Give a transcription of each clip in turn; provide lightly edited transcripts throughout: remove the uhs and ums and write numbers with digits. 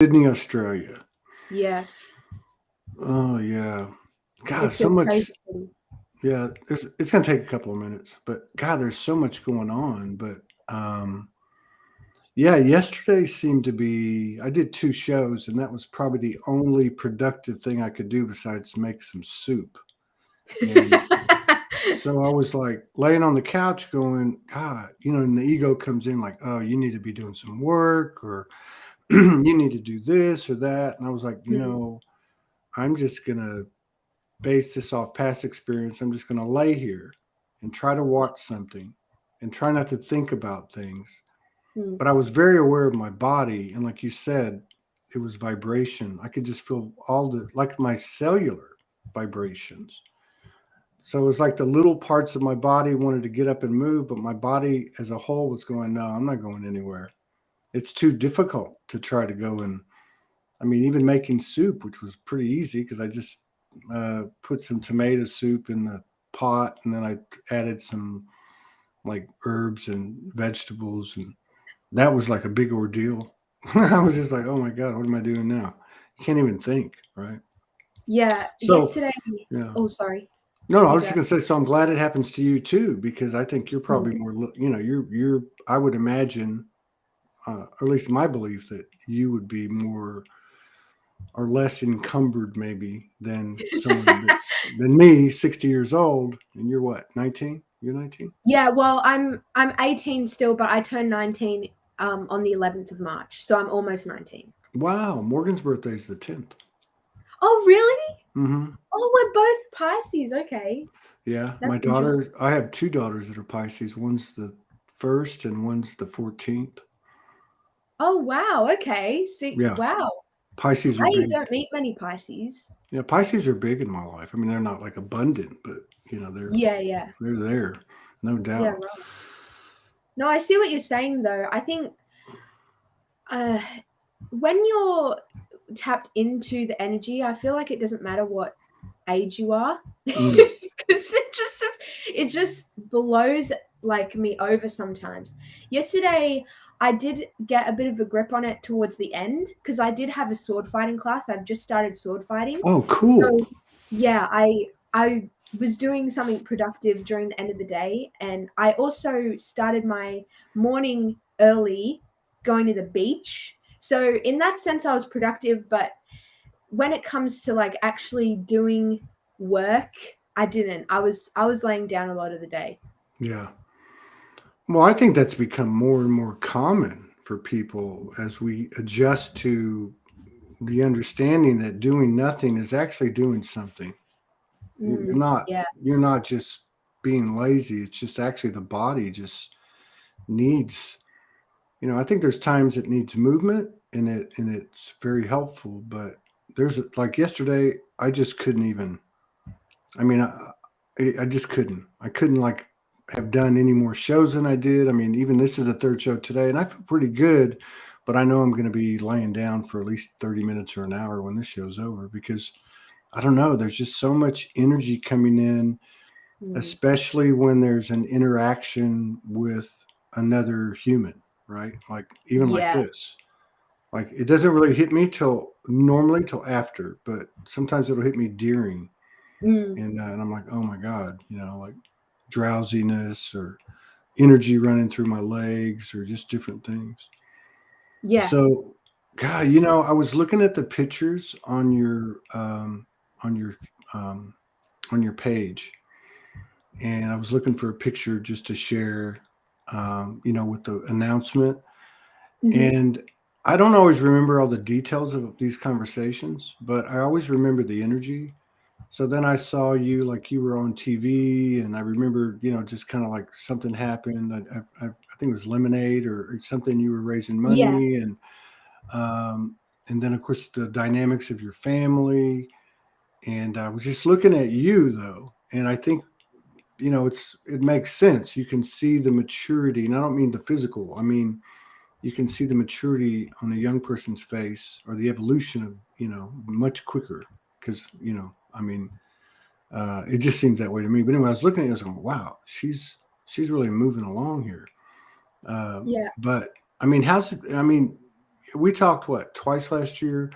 Sydney, Australia. Yes. Oh yeah. God, It's a so much. crazy city. Yeah, it's gonna take a couple of minutes, but God, there's so much going on. But um, yeah, yesterday seemed to be. I did two shows, and that was probably the only productive thing I could do besides make some soup. And so I was like laying on the couch, going, God, and the ego comes in like, oh, you need to be doing some work, or you need to do this or that. And I was like, Hmm. I'm just gonna base this off past experience. I'm just going to lay here and try to watch something and try not to think about things. Hmm. But I was very aware of my body. And like you said, it was vibration. I could just feel all like my cellular vibrations. So it was like the little parts of my body wanted to get up and move, but my body as a whole was going, no, I'm not going anywhere. It's too difficult to try to go and, I mean, even making soup, which was pretty easy because I just put some tomato soup in the pot, and then I added some like herbs and vegetables, and that was like a big ordeal. I was just like, oh my god, what am I doing now? You can't even think, right? Yeah. So, Yesterday. yeah. Oh, sorry. No, I You was go. just gonna say. So I'm glad it happens to you too, because I think you're Hmm. probably more. You're. I would imagine, or at least my belief, that you would be more or less encumbered maybe than someone than me, 60 years old, and you're what, 19? You're 19? Yeah. Well, I'm 18 still, but I turned 19 on the 11th of March, so I'm almost 19. Wow, Morgan's birthday is the 10th. Oh, really? Mm-hmm. Oh, we're both Pisces. Okay, Yeah, that's my interesting. daughter. I have two daughters that are Pisces. One's the first, and one's the 14th. Oh, wow. Okay. See, Yeah, wow. Pisces are I big. don't meet many Pisces. Yeah, Pisces are big in my life. I mean, they're not like abundant, but Yeah, yeah, they're there, no yeah. doubt. Right. No, I see what you're saying though. I think uh, when you're tapped into the energy, I feel like it doesn't matter what age you are, because Mm. it just blows like me over sometimes. Yesterday, I did get a bit of a grip on it towards the end because I did have a sword fighting class. I've just started sword fighting, Oh, cool. so yeah, I was doing something productive during the end of the day, and I also started my morning early, going to the beach. So in that sense, I was productive, but when it comes to like actually doing work, I didn't. I was laying down a lot of the day. Yeah. Well, I think that's become more and more common for people as we adjust to the understanding that doing nothing is actually doing something. You're Mm, not yeah, you're not just being lazy. It's just actually the body just needs. I think there's times it needs movement, and it's very helpful. But like yesterday, I just couldn't even. I mean, I just couldn't. I couldn't like have done any more shows than I did. I mean, even this is a third show today, and I feel pretty good, but I know I'm going to be laying down for at least 30 minutes or an hour when this show's over because I don't know. There's just so much energy coming in, mm, especially when there's an interaction with another human, right? Like even like yeah, this. Like it doesn't really hit me till normally till after, but sometimes it'll hit me during, mm, and I'm like, oh my god, like drowsiness or energy running through my legs or just different things. yeah. So, God, I was looking at the pictures on your um, on your page, and I was looking for a picture just to share, with the announcement. Hmm. And I don't always remember all the details of these conversations, but I always remember the energy. So then I saw you like you were on TV, and I remember, just kind of like something happened. I think it was lemonade or something. You were raising Yeah, money, um, and then of course the dynamics of your family. And I was just looking at you though, and I think it makes sense. You can see the maturity, and I don't mean the physical. I mean you can see the maturity on a young person's face or the evolution of much quicker because I mean it just seems that way to me. But anyway, I was looking at it, I was going, wow, she's really moving along here. yeah. But I mean, how's it? I mean, we talked what, twice last year,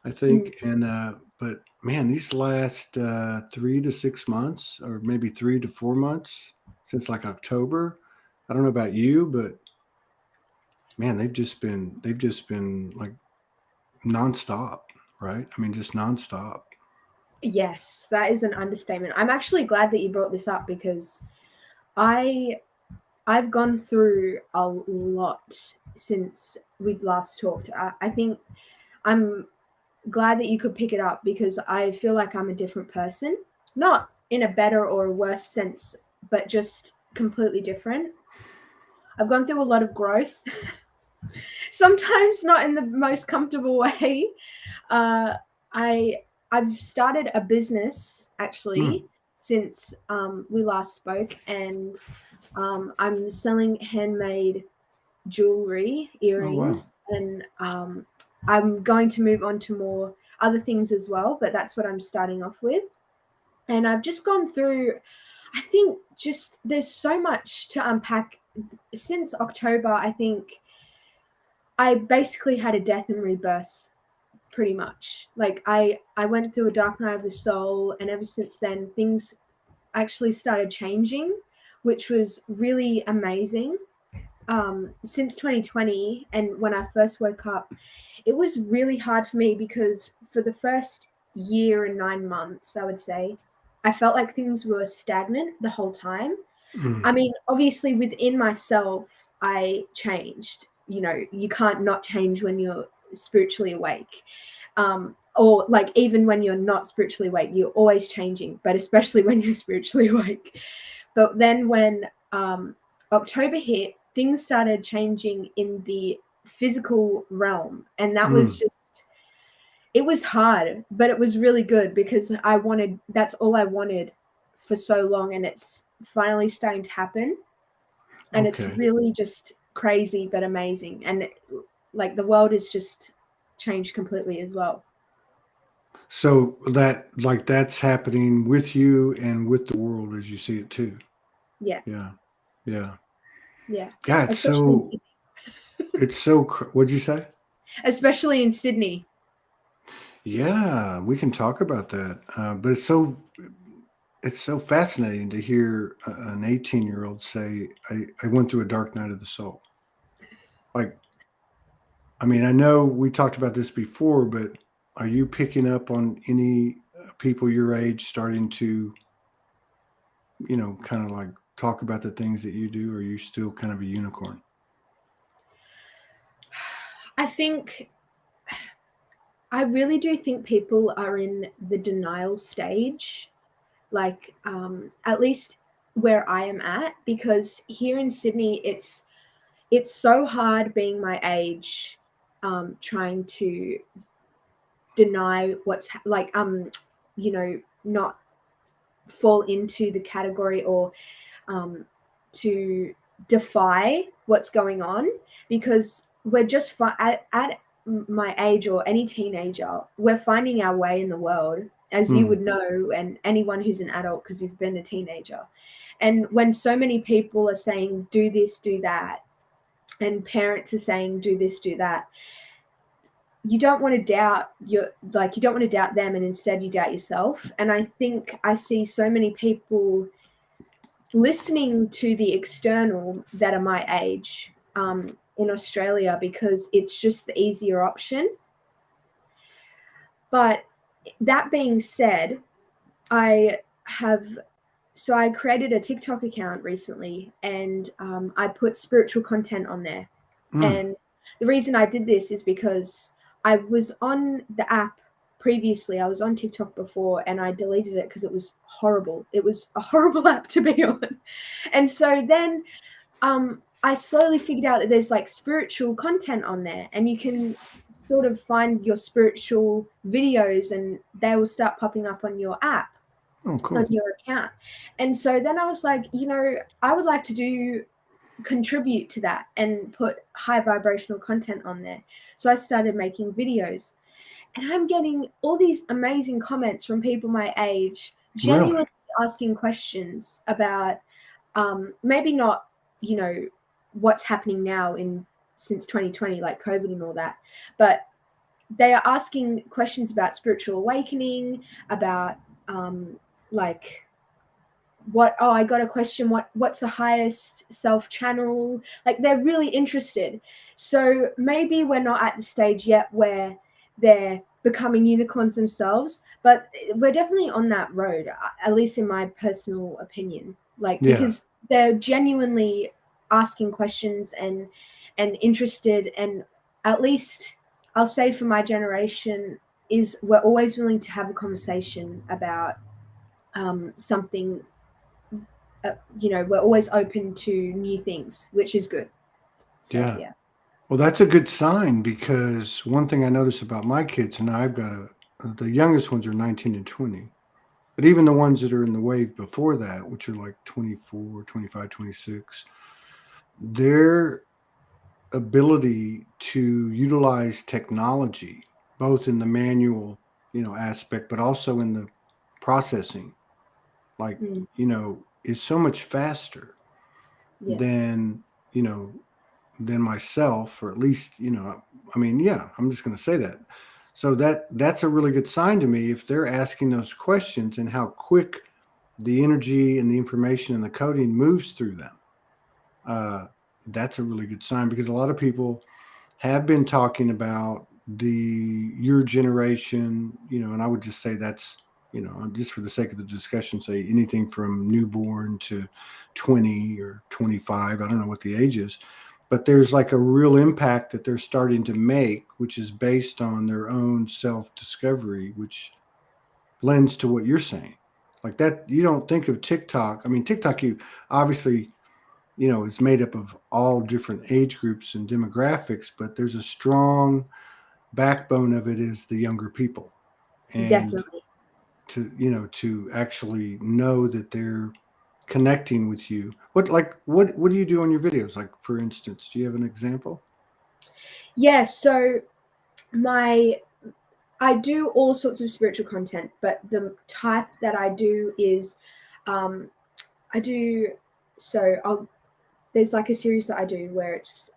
I Mm. think, and but man, these last 3 to 6 months, or maybe 3 to 4 months, since like October. I don't know about you, but man, they've just been like nonstop, right? I mean, just nonstop. Yes, that is an understatement. I'm actually glad that you brought this up because I I've gone through a lot since we'd last talked. I think I'm glad that you could pick it up because I feel like I'm a different person, not in a better or a worse sense, but just completely different. I've gone through a lot of growth, sometimes not in the most comfortable way. Uh, I I've started a business Mm. actually since we last spoke, and I'm selling handmade jewelry, Oh wow. earrings, and I'm going to move on to more other things as well, but that's what I'm starting off with. And I've just gone through, I think, just there's so much to unpack. Since October, I think I basically had a death and rebirth pretty much. Like I went through a dark night of the soul, and ever since then things actually started changing, which was really amazing. Since 2020 and when I first woke up, it was really hard for me because for the first year and 9 months, I would say, I felt like things were stagnant the whole time. Mm. I mean, obviously within myself, I changed. You know, you can't not change when you're spiritually awake. Or like even when you're not spiritually awake, you're always changing, but especially when you're spiritually awake. But then when October hit, things started changing in the physical realm. And that was Mm. just, it was hard, but it was really good because that's all I wanted for so long. And it's finally starting to happen. And it's Okay. really just crazy, but amazing. And like the world has just changed completely as well. So that's happening with you and with the world as you see it too. Yeah. Yeah. Yeah. Yeah. Yeah. Especially in Sydney. What'd you say? Especially in Sydney. Yeah, we can talk about that. But it's so fascinating to hear an 18-year-old say, I went through a dark night of the soul. Like, I mean, I know we talked about this before, but are you picking up on any people your age starting to, kind of like talk about the things that you do? Or are you still kind of a unicorn? I think I really do think people are in the denial stage, like at least where I am at, because here in Sydney, it's so hard being my age, trying to deny like not fall into the category or um, to defy what's going on because we're just at my age or any teenager, we're finding our way in the world, as you Mm. would know, and anyone who's an adult because you've been a teenager. And when so many people are saying, do this, do that, and parents are saying, do this, do that, you don't want to doubt you don't want to doubt them, and instead you doubt yourself. And I think I see so many people listening to the external that are my age in Australia because it's just the easier option. But that being said, I have I created a TikTok account recently, and I put spiritual content on there. Mm. And the reason I did this is because I was on the app previously. I was on TikTok before, and I deleted it because it was horrible. It was a horrible app to be on. And so then I slowly figured out that there's like spiritual content on there, and you can sort of find your spiritual videos, and they will start popping up on your app, Oh, on cool. your account. And so then I was like, I would like to contribute to that and put high vibrational content on there. So I started making videos, and I'm getting all these amazing comments from people my age, Really? genuinely asking questions about maybe not, you know, what's happening now in since 2020, like COVID and all that. But they are asking questions about spiritual awakening, about like I got a question, what's the highest self channel? Like they're really interested. So maybe we're not at the stage yet where they're becoming unicorns themselves, but we're definitely on that road, at least in my personal opinion. Like because they're genuinely asking questions and interested, and at least I'll say for my generation is we're always willing to have a conversation about something. We're always open to new things, which is good. So yeah. Well, that's a good sign, because one thing I notice about my kids, and I've got the youngest ones are 19 and 20, but even the ones that are in the wave before that, which are like 24, 25, 26, their ability to utilize technology, both in the manual, aspect, but also in the processing, like, is so much faster than, than myself, or at least, I'm just going to say that. So that's a really good sign to me if they're asking those questions and how quick the energy and the information and the coding moves through them. That's a really good sign, because a lot of people have been talking about your generation, and I would just say that's, just for the sake of the discussion, say anything from newborn to 20 or 25. I don't know what the age is, but there's like a real impact that they're starting to make, which is based on their own self-discovery, which lends to what you're saying. Like that, you don't think of TikTok. I mean, TikTok, you obviously, is made up of all different age groups and demographics, but there's a strong backbone of it is the younger people. And Definitely. to actually know that they're connecting with you. What do you do on your videos? Like, for instance, do you have an example? Yeah, so I do all sorts of spiritual content, but the type that I do is I do there's like a series that I do where it's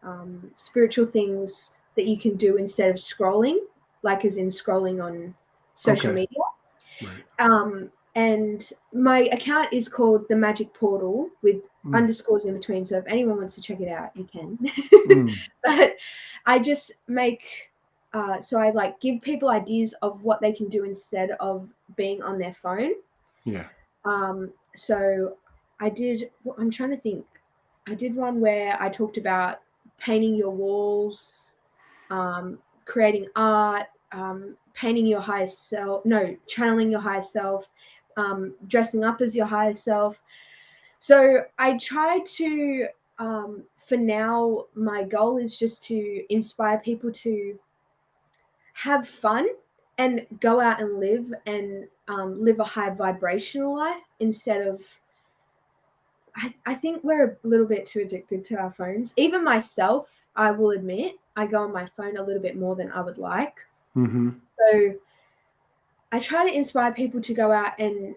spiritual things that you can do instead of scrolling, like as in scrolling on social media. Right. And my account is called The Magic Portal with underscores in between. So if anyone wants to check it out, you can. But I just make, so I like give people ideas of what they can do instead of being on their phone. Yeah. So I'm trying to think. I did one where I talked about painting your walls, creating art, painting your higher self, channeling your higher self, dressing up as your higher self. So I try to, for now, my goal is just to inspire people to have fun and go out and live a high vibrational life instead of, I think we're a little bit too addicted to our phones. Even myself, I will admit, I go on my phone a little bit more than I would like. So I try to inspire people to go out and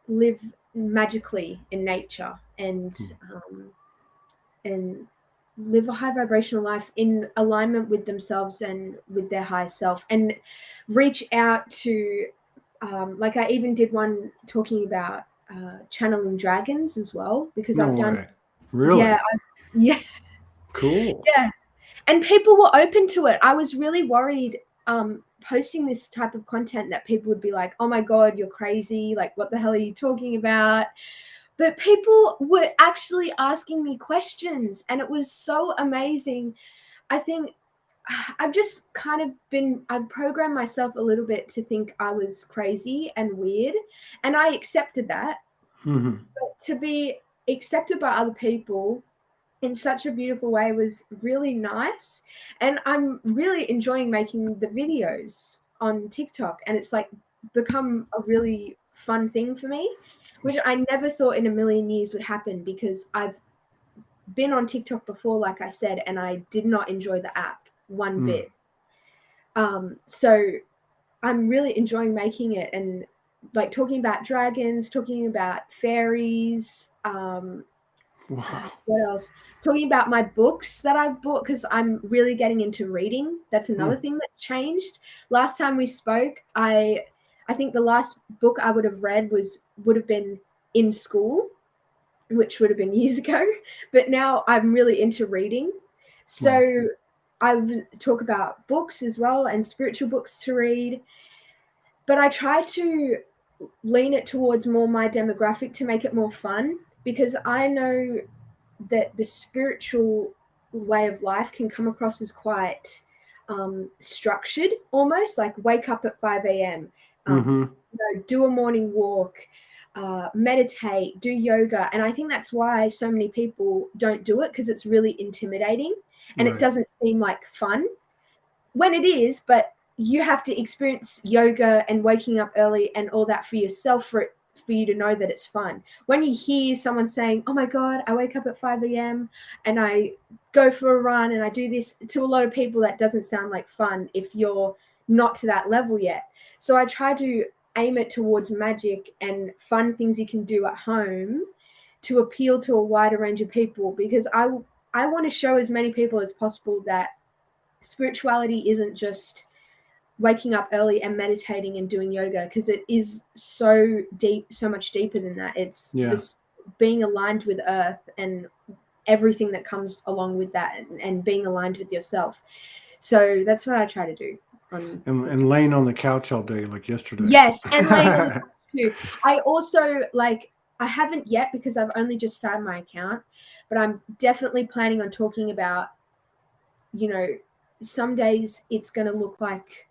live magically in nature and live a high vibrational life in alignment with themselves and with their higher self, and reach out to, like I even did one talking about channeling dragons as well, because I've done. Really? Yeah. Cool. Yeah. And people were open to it. I was really worried posting this type of content that people would be like, oh my God, you're crazy. Like, what the hell are you talking about? But people were actually asking me questions, and it was so amazing. I think I've just I've programmed myself a little bit to think I was crazy and weird, and I accepted that. But to be accepted by other people in such a beautiful way was really nice. And I'm really enjoying making the videos on TikTok, and it's like become a really fun thing for me, which I never thought in a million years would happen, because I've been on TikTok before, like I said, and I did not enjoy the app one bit. So I'm really enjoying making it, and like talking about dragons, talking about fairies, Wow. What else? Talking about my books that I've bought, because I'm really getting into reading. That's another Hmm. thing that's changed. Last time we spoke, I think the last book I would have read would have been in school, which would have been years ago. But now I'm really into reading. Wow. So I talk about books as well and spiritual books to read. But I try to lean it towards more my demographic to make it more fun, because I know that the spiritual way of life can come across as quite structured, almost like wake up at 5 a.m., Hmm. do a morning walk, meditate, do yoga. And I think that's why so many people don't do it, because it's really intimidating and it Right. doesn't seem like fun when it is, but you have to experience yoga and waking up early and all that for yourself for you to know that it's fun. When you hear someone saying, "Oh my god, I wake up at 5 a.m. and I go for a run and I do this," to a lot of people that doesn't sound like fun if you're not to that level yet. So I try to aim it towards magic and fun things you can do at home to appeal to a wider range of people, because I want to show as many people as possible that spirituality isn't just waking up early and meditating and doing yoga, because it is so deep, so much deeper than that. It's Yeah. this being aligned with earth and everything that comes along with that, and being aligned with yourself. So that's what I try to do on And laying on the couch all day like yesterday. yes, and laying on the couch too. I also I haven't yet, because I've only just started my account, but I'm definitely planning on talking about, you know, some days it's going to look like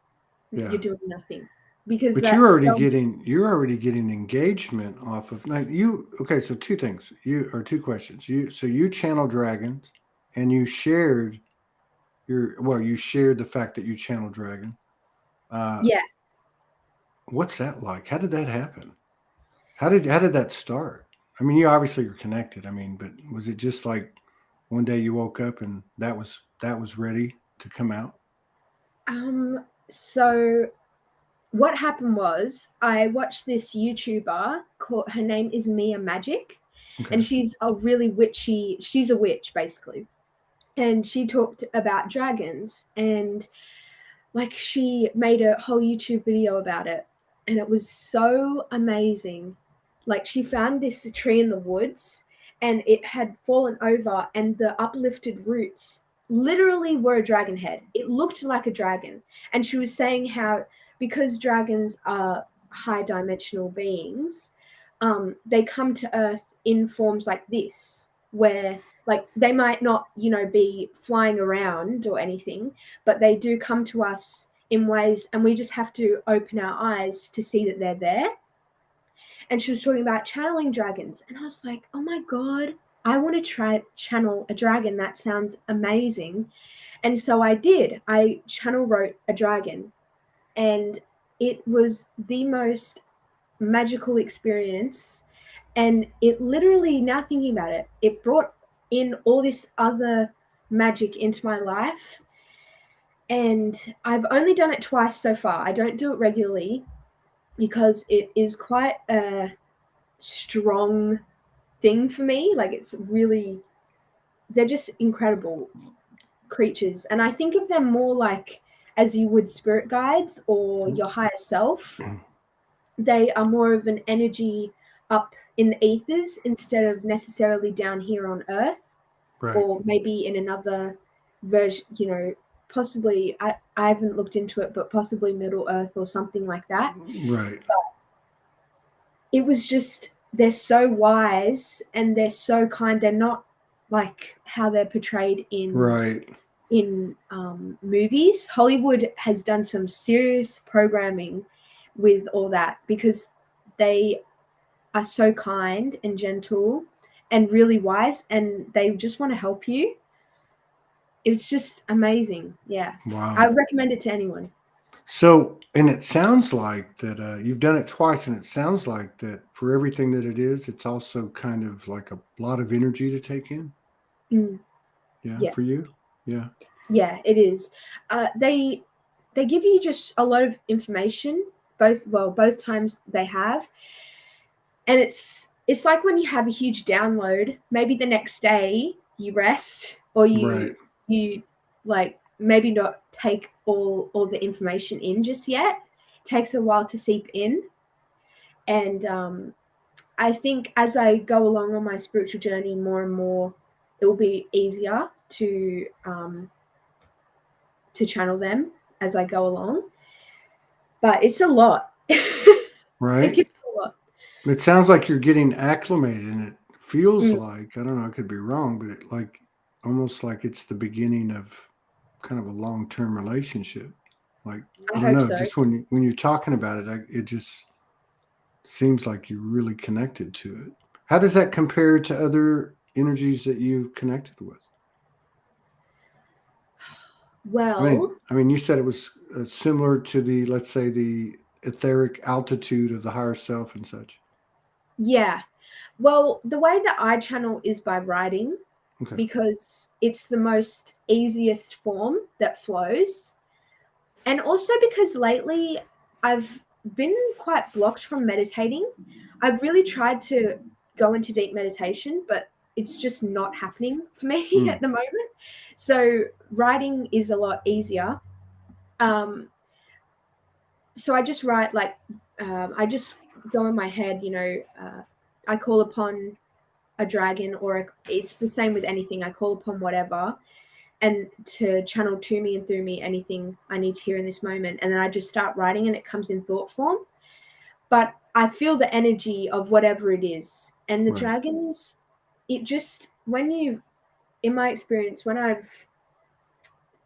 Yeah. you're doing nothing, because But that's you're already getting engagement off of like you. Okay, so two things. You or two questions. You channel dragons, and you shared the fact that you channel dragon. Uh, yeah. what's that like? How did that happen? How did that start? I mean, you obviously are connected. I mean, but was it just like one day you woke up and that was ready to come out? So what happened was, I watched this YouTuber called, her name is Mia Magic, and Okay. she's a really witchy, she's a witch basically. And she talked about dragons, and like she made a whole YouTube video about it, and it was so amazing. Like she found this tree in the woods, and it had fallen over, and the uplifted roots literally were a dragon head. It looked like a dragon. And she was saying how, because dragons are high dimensional beings, they come to earth in forms like this, where like they might not, be flying around or anything, but they do come to us in ways, and we just have to open our eyes to see that they're there. And she was talking about channeling dragons, and I was like, oh my god, I want to try channel a dragon. That sounds amazing. And so I did. I channel wrote a dragon, and it was the most magical experience. And it literally, now thinking about it, it brought in all this other magic into my life. And I've only done it twice so far. I don't do it regularly, because it is quite a strong thing for me. Like it's really, they're just incredible creatures. And I think of them more like as you would spirit guides or your higher self. They are more of an energy up in the ethers instead of necessarily down here on earth, Right. or maybe in another version, possibly, I haven't looked into it, but possibly Middle Earth or something like that. Right. It was just, they're so wise and they're so kind. They're not like how they're portrayed Right. in movies. Hollywood has done some serious programming with all that, because they are so kind and gentle and really wise, and they just want to help you. It's just amazing. Yeah. I Wow. recommend it to anyone. So, and it sounds like that you've done it twice, and it sounds like that for everything that it is, it's also kind of like a lot of energy to take in. Mm, Yeah, yeah. for you. Yeah. Yeah, it is. They give you just a lot of information, both times they have. And it's it's like when you have a huge download, maybe the next day you rest, or Right. you like maybe not take all the information in just yet. It takes a while to seep in. And I think as I go along on my spiritual journey more and more, it will be easier to channel them as I go along. But it's a lot. It Right. gets a lot. It sounds like you're getting acclimated, and it feels Mm, like, I don't know, I could be wrong, but it like almost like it's the beginning of kind of a long-term relationship. Like, I I don't hope know, so. just when you're talking about it, it just seems like you're really connected to it. How does that compare to other energies that you've connected with? Well, I mean, you said it was similar to the, let's say, the etheric altitude of the higher self and such. yeah. Well, the way that I channel is by writing, Okay. because it's the most easiest form that flows. And also because lately I've been quite blocked from meditating. I've really tried to go into deep meditation, but it's just not happening for me Mm, at the moment. So writing is a lot easier. Um, so I just write like I just go in my head, I call upon a dragon, or it's the same with anything. I call upon whatever, and to channel to me and through me anything I need to hear in this moment. And then I just start writing and it comes in thought form. But I feel the energy of whatever it is. And the right. dragons, it just, in my experience, when I've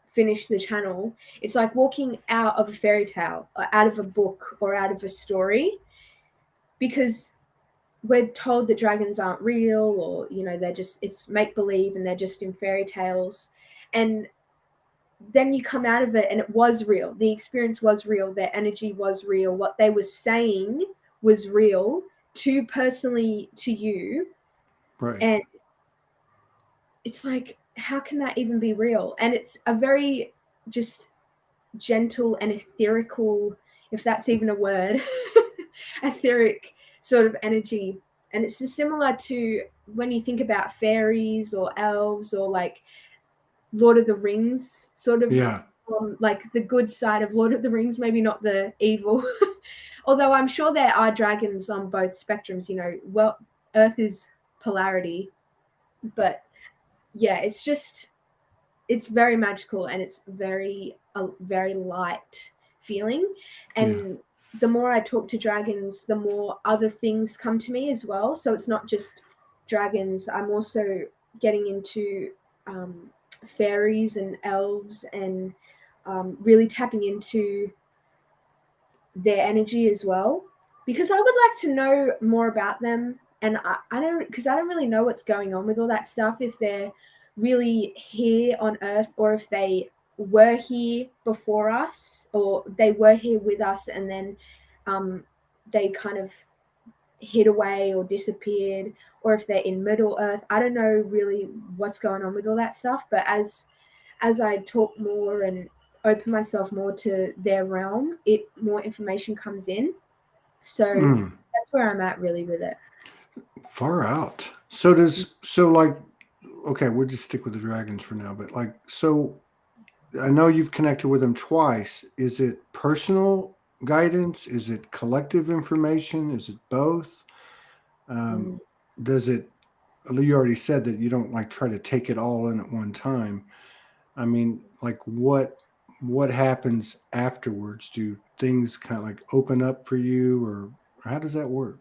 finished the channel, it's like walking out of a fairy tale, or out of a book, or out of a story, because we're told that dragons aren't real, or they're just, it's make believe, and they're just in fairy tales. And then you come out of it and it was real. The experience was real. Their energy was real. What they were saying was real to personally to you. Right. And it's like, how can that even be real? And it's a very just gentle and etherical, if that's even a word, etheric sort of energy. And it's similar to when you think about fairies or elves, or like Lord of the Rings, sort of, Yeah. like the good side of Lord of the Rings, maybe not the evil. Although I'm sure there are dragons on both spectrums. Well, Earth is polarity, but yeah, it's very magical, and it's very a very light feeling. Yeah. And the more I talk to dragons, the more other things come to me as well. So it's not just dragons. I'm also getting into fairies and elves, and really tapping into their energy as well, because I would like to know more about them. And I don't, because I don't really know what's going on with all that stuff, if they're really here on Earth, or if they were here before us, or they were here with us and then they kind of hid away or disappeared, or if they're in Middle Earth. I don't know really what's going on with all that stuff, but as I talk more and open myself more to their realm, it more information comes in. So Mm, that's where I'm at really with it. far out. So like, okay, we'll just stick with the dragons for now, but like, so I know you've connected with them twice. Is it personal guidance? Is it collective information? Is it both? Um, Mm. does it, you already said that you don't like try to take it all in at one time. I mean, like what happens afterwards? Do things kind of like open up for you, or how does that work?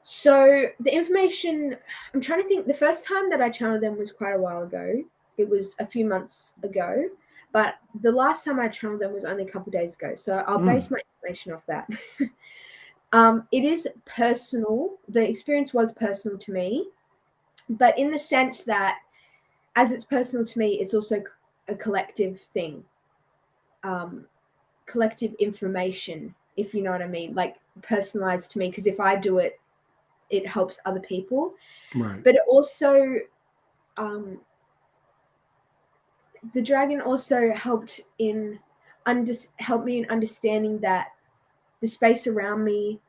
So the information, I'm trying to think. The first time that I channeled them was quite a while ago. It was a few months ago, but the last time I channeled them was only a couple of days ago. So I'll base Mm, my information off that. It is personal. The experience was personal to me, but in the sense that, as it's personal to me, it's also a collective thing, um, collective information, if you know what I mean, like personalized to me. Because if I do it, it helps other people. right. But it also, um, the dragon also helped me in understanding that the space around me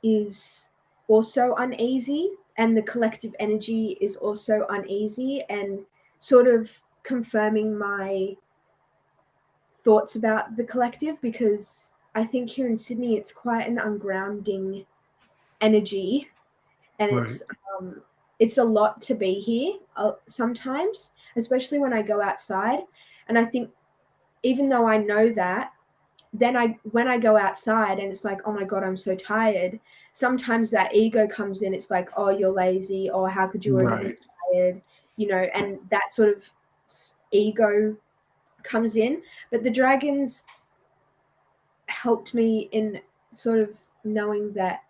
is also uneasy, and the collective energy is also uneasy, and sort of confirming my thoughts about the collective, because I think here in Sydney it's quite an ungrounding energy, and Right. it's a lot to be here sometimes, especially when I go outside. And I think even though I know that, then when I go outside and it's like, oh my God, I'm so tired, sometimes that ego comes in. It's like, oh, you're lazy, or how could you already be Right. tired, and that sort of ego comes in. But the dragons helped me in sort of knowing that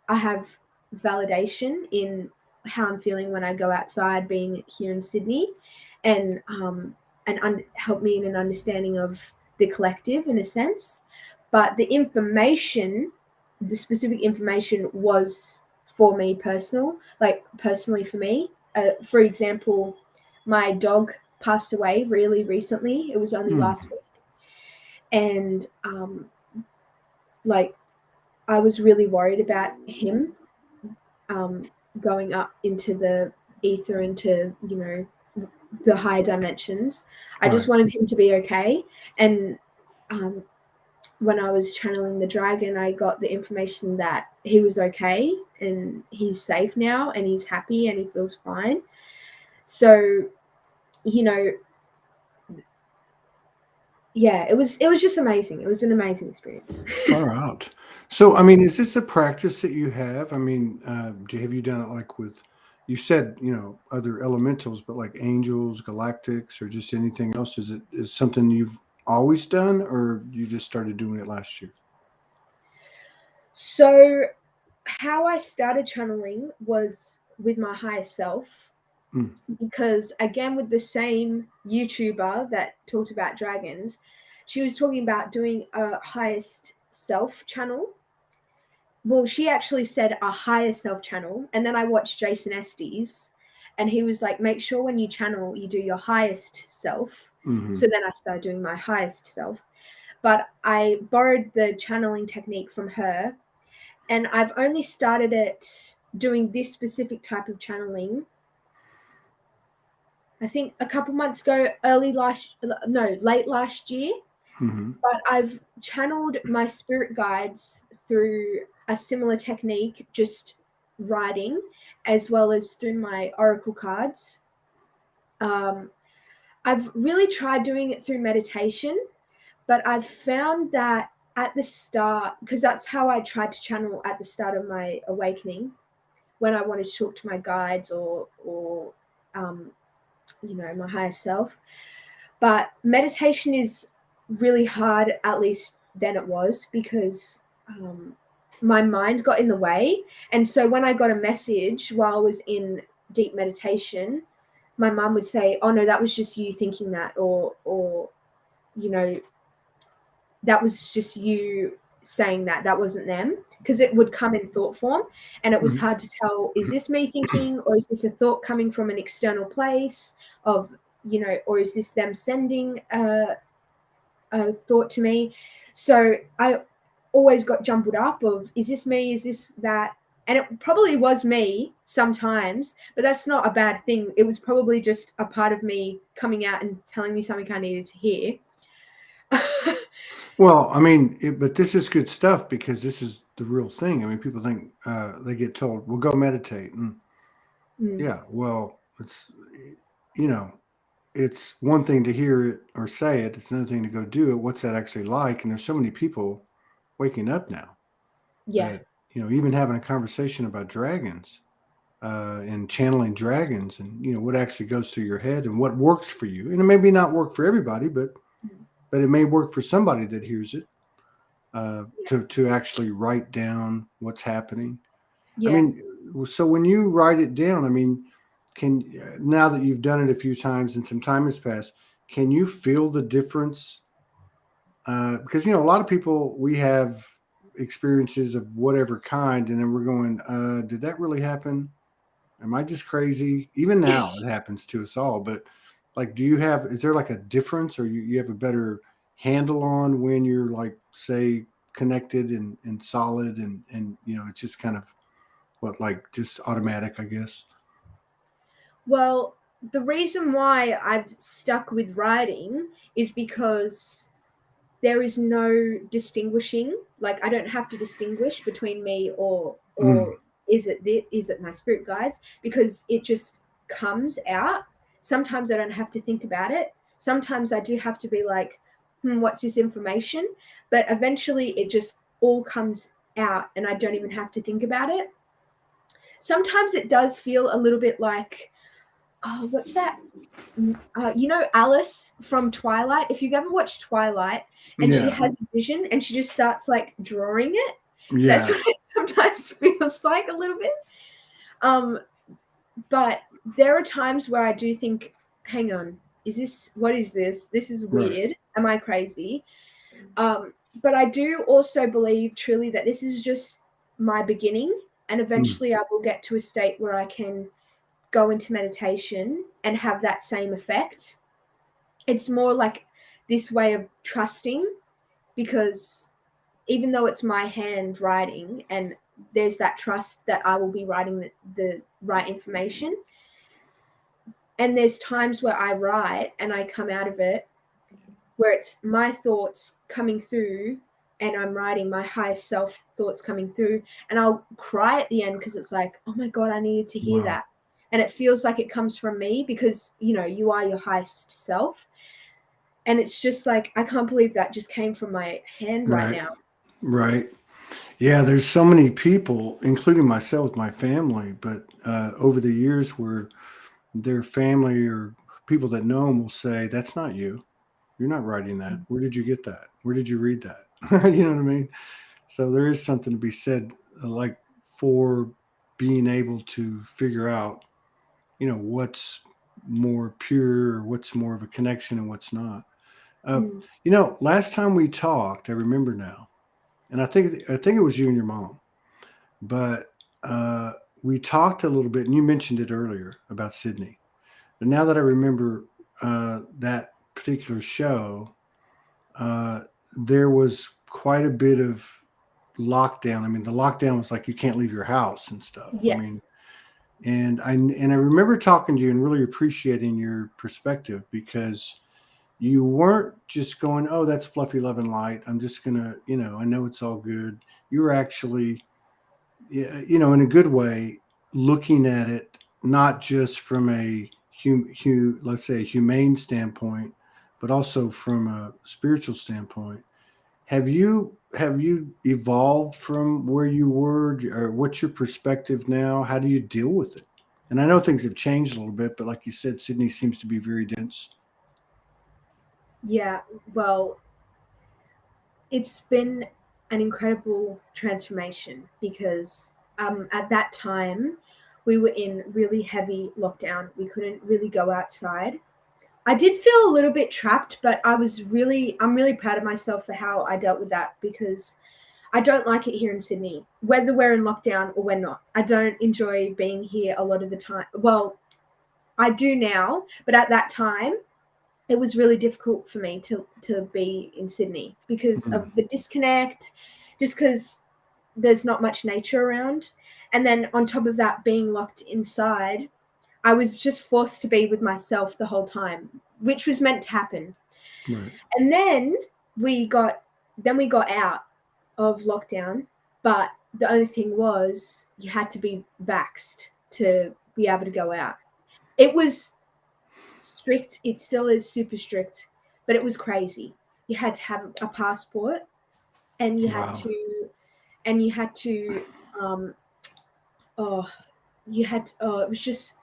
I have validation in how I'm feeling when I go outside, being here in Sydney, and help me in an understanding of the collective in a sense. But the information, the specific information, was for me personally for me. For example, my dog passed away really recently. It was only last week, and like I was really worried about him going up into the ether, into the higher dimensions. I just Right. wanted him to be okay. And um, when I was channeling the dragon, I got the information that he was okay and he's safe now and he's happy and he feels fine. So, you know, yeah, it was just amazing. It was an amazing experience. Far out. So, I mean, is this a practice that you have? I mean, have you done it like with, you said, other elementals, but like angels, galactics, or just anything else? Is something you've always done, or you just started doing it last year? So, how I started channeling was with my higher self, Mm. because again, with the same YouTuber that talked about dragons, she was talking about doing a highest self channel. Well, she actually said a higher self channel, and then I watched Jason Estes, and he was like, make sure when you channel you do your highest self. Hmm. So then I started doing my highest self, but I borrowed the channeling technique from her, and I've only started it doing this specific type of channeling, I think a couple months ago, late last year. Hmm. But I've channeled my spirit guides through a similar technique, just writing, as well as through my oracle cards. Um, I've really tried doing it through meditation, but I've found that at the start, because that's how I tried to channel at the start of my awakening, when I wanted to talk to my guides or um, my higher self. But meditation is really hard, at least then it was, because my mind got in the way. And so when I got a message while I was in deep meditation, my mum would say, oh no, that was just you thinking that, or you know that was just you saying that wasn't them, because it would come in thought form, and it was Hmm. hard to tell, is this me thinking, or is this a thought coming from an external place of, or is this them sending a thought to me. So I always got jumbled up of, is this me, is this that, and it probably was me sometimes, but that's not a bad thing. It was probably just a part of me coming out and telling me something I needed to hear. Well, I mean, but this is good stuff because this is the real thing. I mean, people think they get told, "Well, go meditate," and Mm, yeah, well, you know, it's one thing to hear it or say it. It's another thing to go do it. What's that actually like? And there's so many people waking up now yeah, that even having a conversation about dragons and channeling dragons, and what actually goes through your head and what works for you. And it may be not work for everybody, but it may work for somebody that hears it. To actually write down what's happening. I yeah. mean, so when you write it down, I mean, can now that you've done it a few times and some time has passed, can you feel the difference? Because a lot of people, we have experiences of whatever kind, and then we're going, "Did that really happen? Am I just crazy?" Even now, it happens to us all. But like, is there like a difference, or you have a better handle on when you're like, say, connected and solid, and it's just kind of like just automatic, I guess. Well, the reason why I've stuck with writing is because there is no distinguishing. Like, I don't have to distinguish between me or Mm. is it my spirit guides, because it just comes out. Sometimes I don't have to think about it. Sometimes I do have to be like, what's this information? But eventually it just all comes out and I don't even have to think about it. Sometimes it does feel a little bit like, oh, what's that? Alice from Twilight. If you've ever watched Twilight and she Yeah. has a vision and she just starts like drawing it, that's Yeah. what it sometimes feels like a little bit. But there are times where I do think, hang on, what is this? This is Right. weird. Am I crazy? But I do also believe truly that this is just my beginning, and Mm. eventually I will get to a state where I can go into meditation and have that same effect. It's more like this way of trusting, because even though it's my handwriting and there's that trust that I will be writing the right information, and there's times where I write and I come out of it where it's my thoughts coming through and I'm writing my higher self thoughts coming through, and I'll cry at the end because it's like, oh my God, I needed to hear Wow. that. And it feels like it comes from me because, you are your highest self. And it's just like, I can't believe that just came from my hand right Right. now. Right. Yeah, there's so many people, including myself, my family, but over the years where their family or people that know them will say, "That's not you. You're not writing that. Where did you get that? Where did you read that?" You know what I mean? So there is something to be said, like for being able to figure out, what's more pure or what's more of a connection and what's not. Uh, Mm. last time we talked, I remember now, and I think it was you and your mom, but we talked a little bit, and you mentioned it earlier about Sydney. But now that I remember that particular show, uh, there was quite a bit of lockdown. I mean, the lockdown was like you can't leave your house and stuff. I Yes. mean, and I remember talking to you and really appreciating your perspective, because you weren't just going, "Oh, that's fluffy love and light. I'm just gonna, I know it's all good." You were actually, in a good way, looking at it not just from a let's say a humane standpoint, but also from a spiritual standpoint. Have you evolved from where you were, or what's your perspective now? How do you deal with it? And I know things have changed a little bit, but like you said, Sydney seems to be very dense. Yeah. Well, it's been an incredible transformation because at that time we were in really heavy lockdown. We couldn't really go outside. I did feel a little bit trapped, but I'm really proud of myself for how I dealt with that, because I don't like it here in Sydney, whether we're in lockdown or we're not. I don't enjoy being here a lot of the time. Well, I do now, but at that time it was really difficult for me to be in Sydney because Mm. of the disconnect, just because there's not much nature around. And then on top of that, being locked inside, I was just forced to be with myself the whole time, which was meant to happen. Right. And then we got we got out of lockdown, but the only thing was you had to be vaxxed to be able to go out. It was strict. It still is super strict, but it was crazy. You had to have a passport, and Wow. you had to, um, oh, it was just,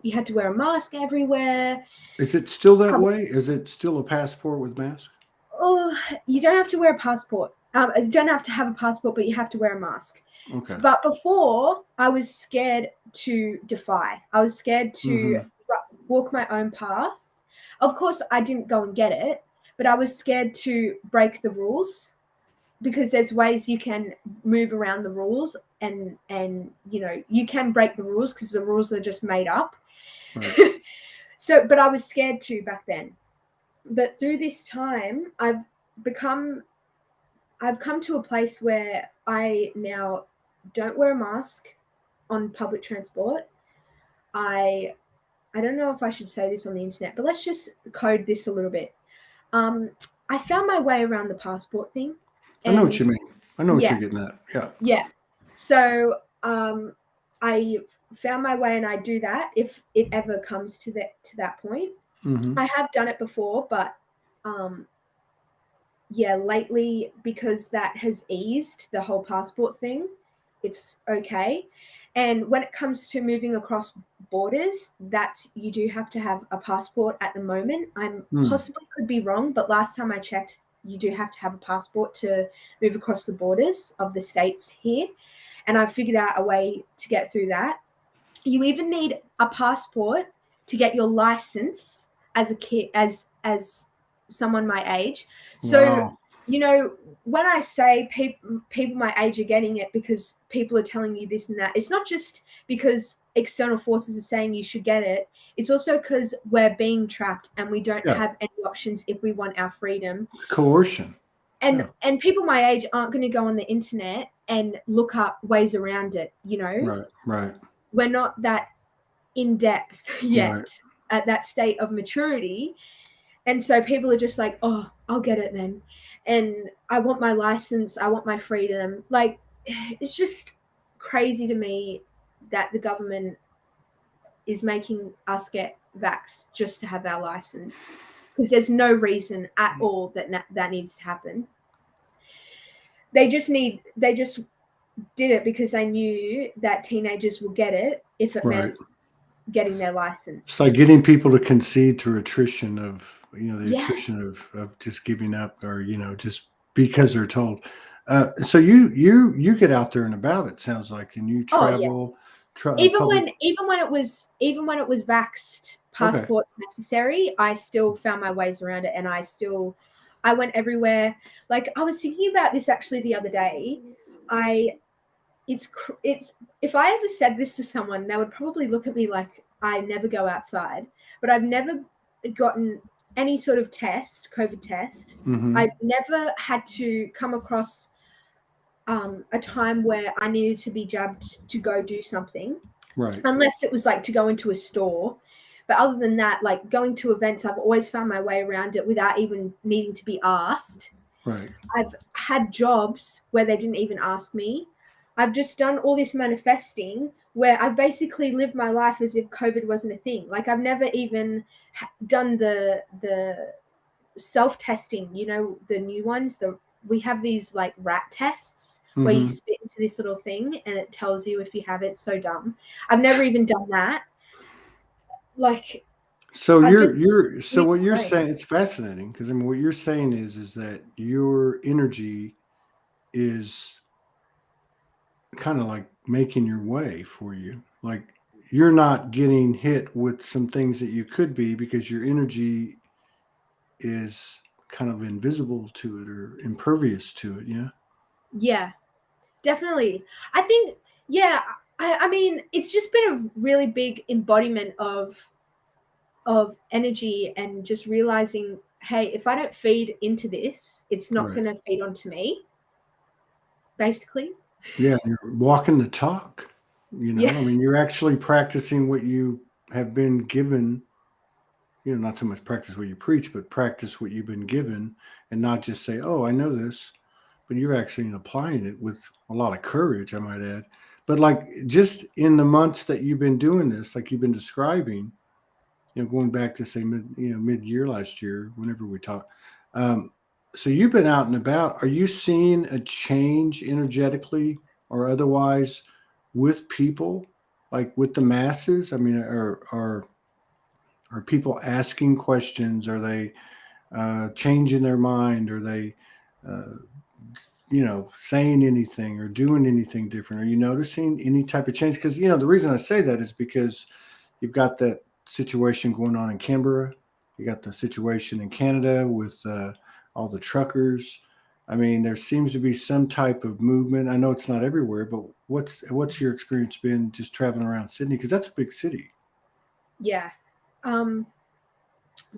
you had to wear a mask everywhere. Is it still that way? Is it still a passport with mask? Oh, you don't have to wear a passport. You don't have to have a passport, but you have to wear a mask. Okay. But before, I was scared to defy. I was scared to Mm-hmm. walk my own path. Of course, I didn't go and get it, but I was scared to break the rules, because there's ways you can move around the rules, and you can break the rules because the rules are just made up. Right. So, but I was scared to back then. But through this time, I've become I've come to a place where I now don't wear a mask on public transport. I don't know if I should say this on the internet, but let's just code this a little bit. I found my way around the passport thing. I know what And you mean. I know what yeah, you're getting at. Yeah. yeah. So I found my way, and I do that if it ever comes to that point. Mm-hmm. I have done it before, but yeah, lately, because that has eased the whole passport thing, it's okay. And when it comes to moving across borders, that's you do have to have a passport at the moment. I'm possibly could be wrong, but last time I checked, you do have to have a passport to move across the borders of the states here. And I figured out a way to get through that. You even need a passport to get your license as a kid, as someone my age. So, Wow. you know, when I say people my age are getting it because people are telling you this and that, it's not just because external forces are saying you should get it. It's also because we're being trapped and we don't Yeah. have any options if we want our freedom. It's coercion. And people my age aren't going to go on the internet and look up ways around it, you know? Right. We're not that in depth yet Right. at that state of maturity. And so people are just like, oh, I'll get it then. And I want my license. I want my freedom. Like, it's just crazy to me that the government is making us get vaxxed just to have our license. Because there's no reason at all that needs to happen. They just did it because they knew that teenagers will get it if it meant getting their license. It's like getting people to concede to attrition of, the Yeah. attrition of just giving up or, just because they're told. So you get out there and about, it sounds like, and you Oh yeah. travel. Even Public. when it was vaxxed Okay. passports necessary, I still found my ways around it, and I went everywhere. Like, I was thinking about this actually the other day. It's if I ever said this to someone, they would probably look at me like I never go outside. But I've never gotten any sort of COVID test. Mm-hmm. I've never had to come across a time where I needed to be jabbed to go do something. Right. Unless it was like to go into a store. But other than that, like going to events, I've always found my way around it without even needing to be asked. Right. I've had jobs where they didn't even ask me. I've just done all this manifesting where I've basically lived my life as if COVID wasn't a thing. Like, I've never even done the self-testing, the new ones. We have these like rat tests where you spit into this little thing and it tells you if you have it. So dumb. I've never even done that. Like, so what you're saying, it's fascinating because what you're saying is that your energy is kind of like making your way for you. Like, you're not getting hit with some things that you could be because your energy is kind of invisible to it or impervious to it. Yeah, definitely. I think, yeah, I mean, it's just been a really big embodiment of energy and just realizing, hey, if I don't feed into this, it's not going to feed onto me, basically. Yeah, you're walking the talk. Yeah. I mean, you're actually practicing what you have been given. Not so much practice what you preach, but practice what you've been given, and not just say, "Oh, I know this," but you're actually applying it with a lot of courage, I might add. But like, just in the months that you've been doing this, like you've been describing, going back to say mid-year last year, whenever we talked. So you've been out and about. Are you seeing a change energetically or otherwise with people, like with the masses? I mean, are people asking questions? Are they changing their mind? Are they, saying anything or doing anything different? Are you noticing any type of change? Because the reason I say that is because you've got that situation going on in Canberra. You got the situation in Canada with all the truckers. I mean, there seems to be some type of movement. I know it's not everywhere, but what's your experience been just traveling around Sydney? Because that's a big city. Yeah.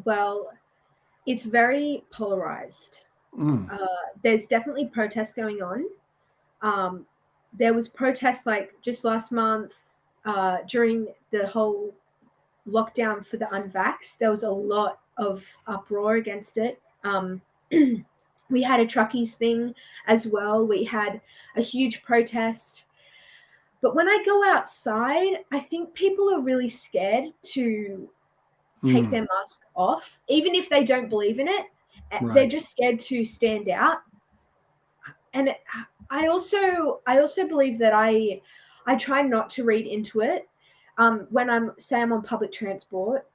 Well, it's very polarized. Mm. There's definitely protests going on. There was protests like just last month during the whole lockdown for the unvaxxed. There was a lot of uproar against it. We had a truckies thing as well. We had a huge protest. But when I go outside, I think people are really scared to take their mask off, even if they don't believe in it. They're Right. just scared to stand out. And I also believe that I try not to read into it. When I'm on public transport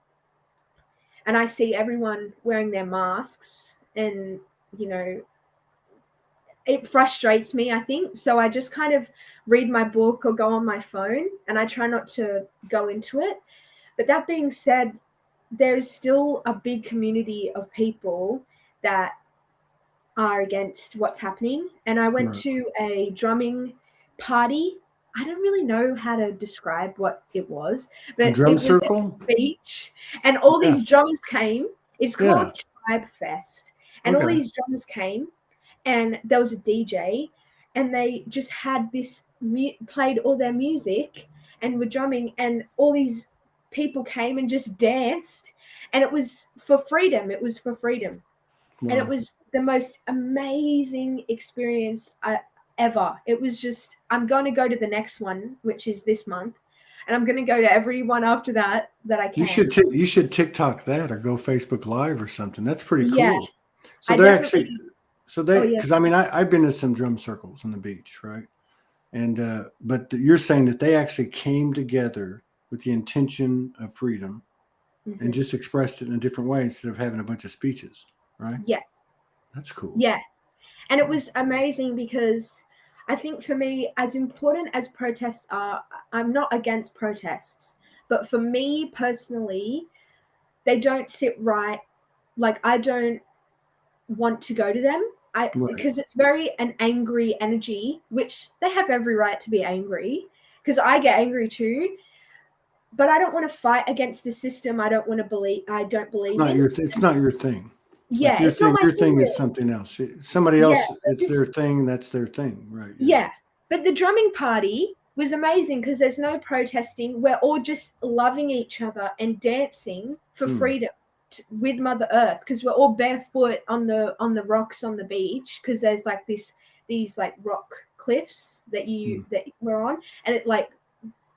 and I see everyone wearing their masks, and you know it frustrates me, I think. So I just kind of read my book or go on my phone, and I try not to go into it. But that being said, there's still a big community of people that are against what's happening. And I went Right. to a drumming party. I don't really know how to describe what it was, A but drum it was at circle? the beach, and all Yeah. these drummers came. It's Yeah. called Tribe Fest, and all Okay. these drummers came, and there was a DJ, and they just had this played all their music and were drumming, and all these people came and just danced, and it was for freedom. It was for freedom, and it Wow. was the most amazing experience ever. It was just, I'm going to go to the next one, which is this month, and I'm going to go to every one after that I can. You should TikTok that or go Facebook Live or something. That's pretty Yeah, cool. So I they actually, definitely. so Oh they, yeah, because I mean, I've been to some drum circles on the beach, right? And but you're saying that they actually came together with the intention of freedom and hmm just expressed it in a different way instead of having a bunch of speeches, right? yeah, That's cool. yeah. And it was amazing because I think for me, as important as protests are, I'm not against protests, but for me personally, they don't sit right. Like, I don't want to go to them. Right. Because it's very an angry energy, which they have every right to be angry, because I get angry too. But I don't want to fight against a system I don't believe in. It's not your thing. Like Yeah, it's not my your thing thing is really. something else. Somebody Yeah, else, but it's their this thing. That's their thing, right? Yeah. yeah. But the drumming party was amazing because there's no protesting. We're all just loving each other and dancing for Hmm. freedom with Mother Earth, because we're all barefoot on the rocks on the beach, because there's like these like rock cliffs Hmm. that we're on, and it like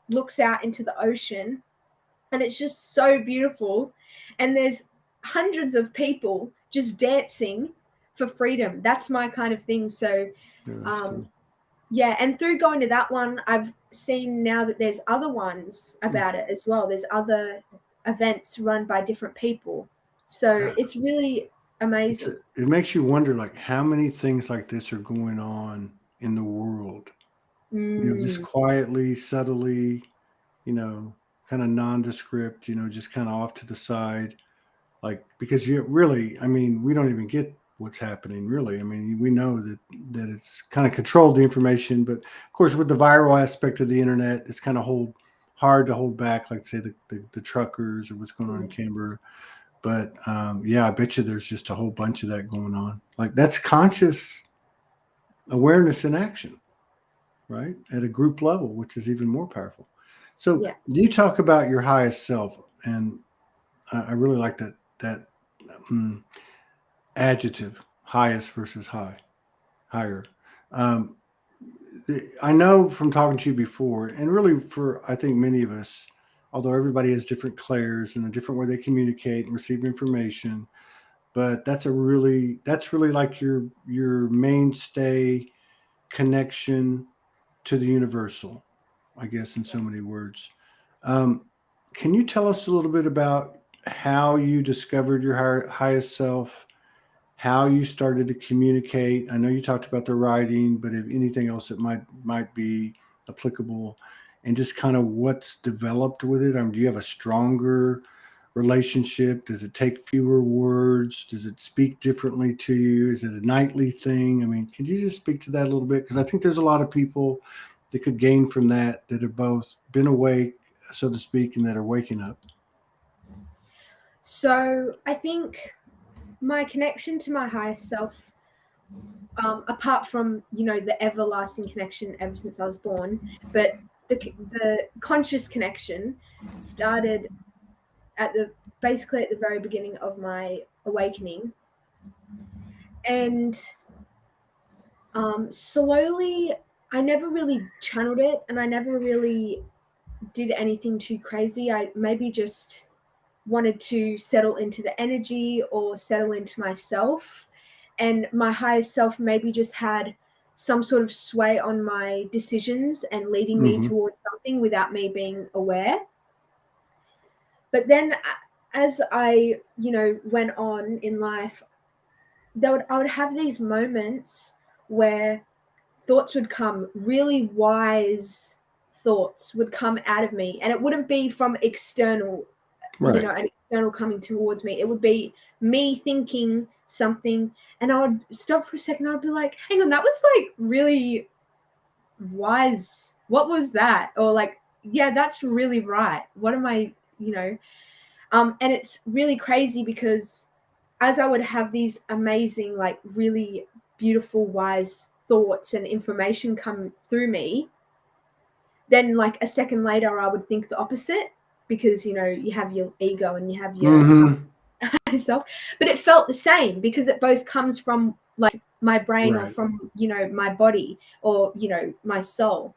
looks out into the ocean, and it's just so beautiful. And there's hundreds of people just dancing for freedom. That's my kind of thing. So Yeah, that's um cool. yeah, and through going to that one, I've seen now that there's other ones Hmm. about it as well. There's other events run by different people. So God, it's really amazing. it makes you wonder, like how many things like this are going on in the world. Just Mm, quietly, subtly, kind of nondescript. Just kind of off to the side. Like because you really, I mean, we don't even get what's happening really. I mean, we know that it's kind of controlled the information, but of course with the viral aspect of the internet, it's kind of hard to hold back, like say the truckers or what's going on in mm. Canberra. But yeah, I bet you there's just a whole bunch of that going on. Like that's conscious awareness in action, right? At a group level, which is even more powerful. So Yeah. you talk about your highest self, and I really like that um, adjective, highest versus higher. Um, I know from talking to you before, and really for I think many of us, although everybody has different clairs and a different way they communicate and receive information, but that's really like your mainstay connection to the universal, I guess, in so many words. Um, can you tell us a little bit about how you discovered your highest self, how you started to communicate? I know you talked about the writing, but if anything else that might be applicable, and just kind of what's developed with it. Do you have a stronger relationship? Does it take fewer words? Does it speak differently to you? Is it a nightly thing? I mean, can you just speak to that a little bit? Because I think there's a lot of people that could gain from that have both been awake, so to speak, and that are waking up. So I think my connection to my higher self. apart from, you know, the everlasting connection ever since I was born, but the conscious connection started basically at the very beginning of my awakening. And slowly, I never really channeled it, and I never really did anything too crazy. I maybe just wanted to settle into the energy or settle into myself, and my higher self maybe just had some sort of sway on my decisions and leading me towards something without me being aware. But then as I, you know, went on in life, I would have these moments where thoughts would come, really wise thoughts would come out of me, and it wouldn't be from external, you know, an external coming towards me. It would be me thinking something, and I would stop for a second. I'd be like, hang on, that was like really wise. What was that? Or like, yeah, that's really right. What am I, you know? And it's really crazy because as I would have these amazing, like really beautiful, wise thoughts and information come through me, then like a second later, I would think the opposite, because, you know, you have your ego and you have your self, but it felt the same because it both comes from like my brain or from, you know, my body or, you know, my soul.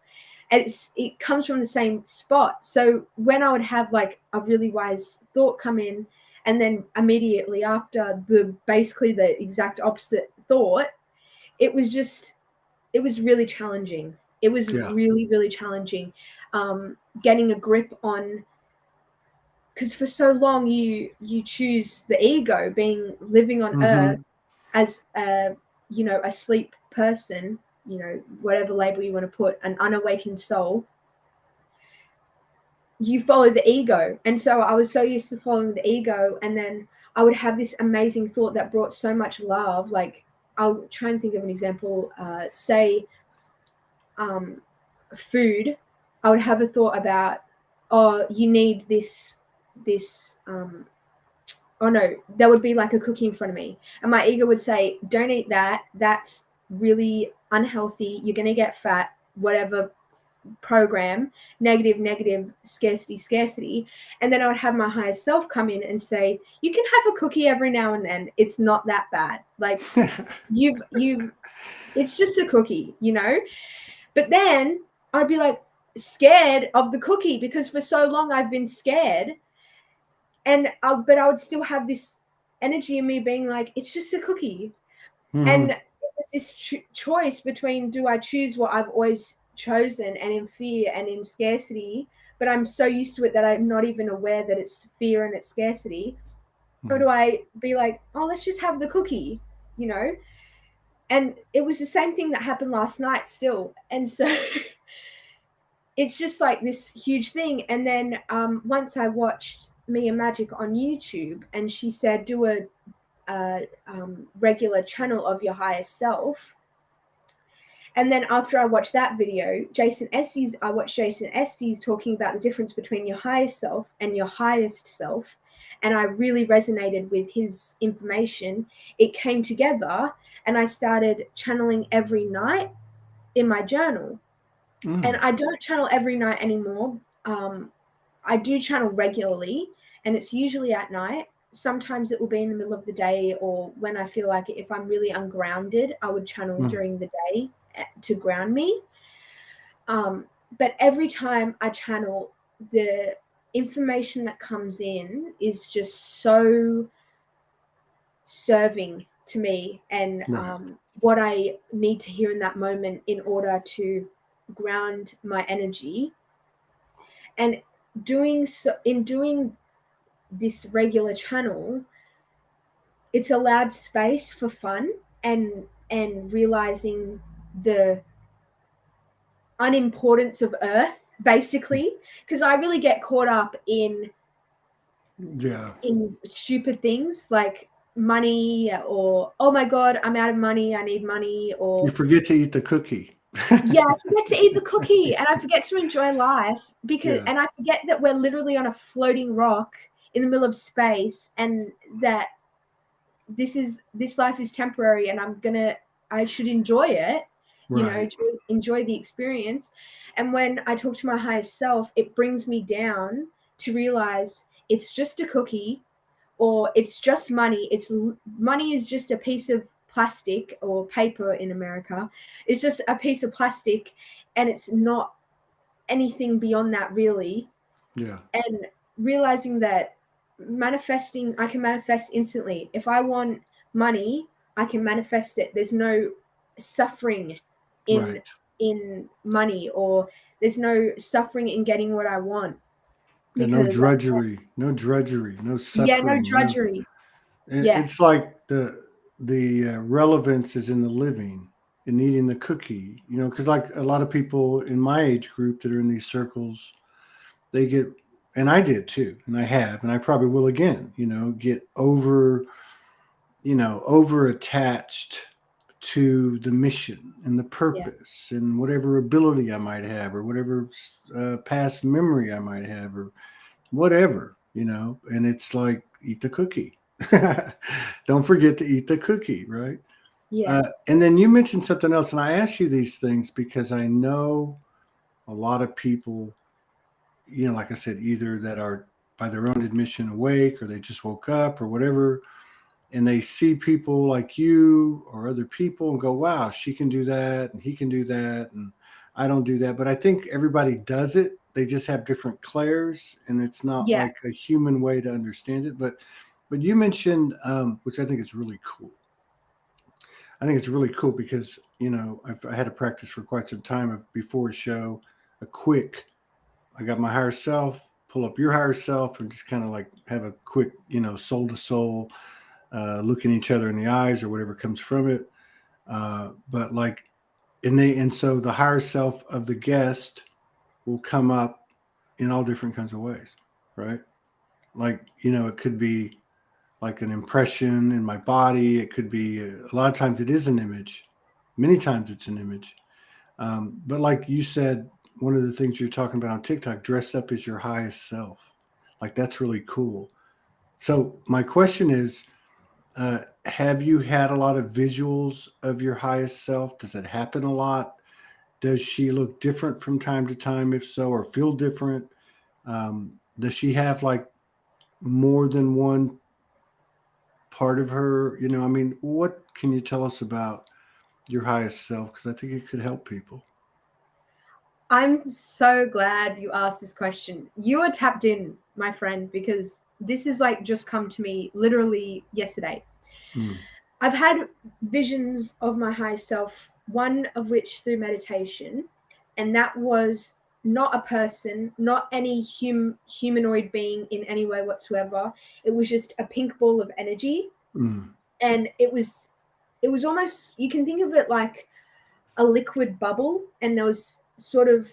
It comes from the same spot. So when I would have like a really wise thought come in, and then immediately after basically the exact opposite thought, it was really challenging. It was really, really challenging, getting a grip on, because for so long you choose the ego, living on earth as a, you know, a sleep person, you know, whatever label you want to put, an unawakened soul. You follow the ego. And so I was so used to following the ego, and then I would have this amazing thought that brought so much love. Like, I'll try and think of an example. Say food. I would have a thought about, oh, you need this oh no, there would be like a cookie in front of me, and my ego would say, don't eat that, that's really unhealthy, you're going to get fat, whatever program, negative, scarcity. And then I would have my higher self come in and say, you can have a cookie every now and then, it's not that bad, like you've it's just a cookie, you know. But then I'd be like scared of the cookie because for so long I've been scared, but I would still have this energy in me being like, it's just a cookie. And it was this choice between, do I choose what I've always chosen and in fear and in scarcity, but I'm so used to it that I'm not even aware that it's fear and it's scarcity, or do I be like, oh, let's just have the cookie, you know? And it was the same thing that happened last night still. And so it's just like this huge thing. And then once I watched Mia Magic on YouTube, and she said, do a regular channel of your higher self. And then after I watched that video, I watched Jason Estes talking about the difference between your higher self and your highest self. And I really resonated with his information. It came together, and I started channeling every night in my journal. And I don't channel every night anymore. I do channel regularly, and it's usually at night. Sometimes it will be in the middle of the day, or when I feel like it. If I'm really ungrounded, I would channel during the day to ground me. But every time I channel, the information that comes in is just so serving to me, and what I need to hear in that moment in order to ground my energy. And doing this regular channel, it's allowed space for fun and realizing the unimportance of earth, basically, because I really get caught up in stupid things like money, or oh my god, I'm out of money, I need money, or you forget to eat the cookie. Yeah, I forget to eat the cookie, and I forget to enjoy life, and I forget that we're literally on a floating rock in the middle of space, and that this life is temporary, and I'm gonna should enjoy it, Right. enjoy the experience. And when I talk to my highest self, it brings me down to realize it's just a cookie, or it's just money. Money is just a piece of plastic or paper in America. It's just a piece of plastic, and it's not anything beyond that, really. Yeah. And realizing that I can manifest instantly. If I want money, I can manifest it. There's no suffering in Right. money, or there's no suffering in getting what I want, And no because drudgery, no yeah, no suffering, no. drudgery. Yeah, It's like the relevance is in the living and eating the cookie, because like a lot of people in my age group that are in these circles, they get, and I did too, and I have, and I probably will again, get over attached to the mission and the yeah, purpose and whatever ability I might have or whatever past memory I might have or whatever, and it's like eat the cookie. Don't forget to eat the cookie, right? yeah, And then you mentioned something else, and I ask you these things because I know a lot of people, like I said, either that are by their own admission awake or they just woke up or whatever, and they see people like you or other people and go, wow, she can do that and he can do that. And I don't do that. But I think everybody does it. They just have different clairs, and it's not yeah. like a human way to understand it. But you mentioned, which I think is really cool. I think it's really cool because, I had to practice for quite some time before a show, a quick, I got my higher self, pull up your higher self, and just kind of like have a quick, soul to soul, looking each other in the eyes or whatever comes from it. But like, and so the higher self of the guest will come up in all different kinds of ways, right? Like, it could be like an impression in my body. It could be a lot of times it is an image. Many times it's an image. But like you said, one of the things you're talking about on TikTok, dress up as your highest self. Like that's really cool. So my question is, have you had a lot of visuals of your highest self? Does it happen a lot? Does she look different from time to time, if so, or feel different? Does she have like more than one part of her? I mean, what can you tell us about your highest self? Because I think it could help people. I'm so glad you asked this question. You are tapped in, my friend, because this is like just come to me literally yesterday. Mm. I've had visions of my higher self, one of which through meditation, and that was not a person, not any humanoid being in any way whatsoever. It was just a pink ball of energy, Mm. and it was almost, you can think of it like a liquid bubble, and there was sort of,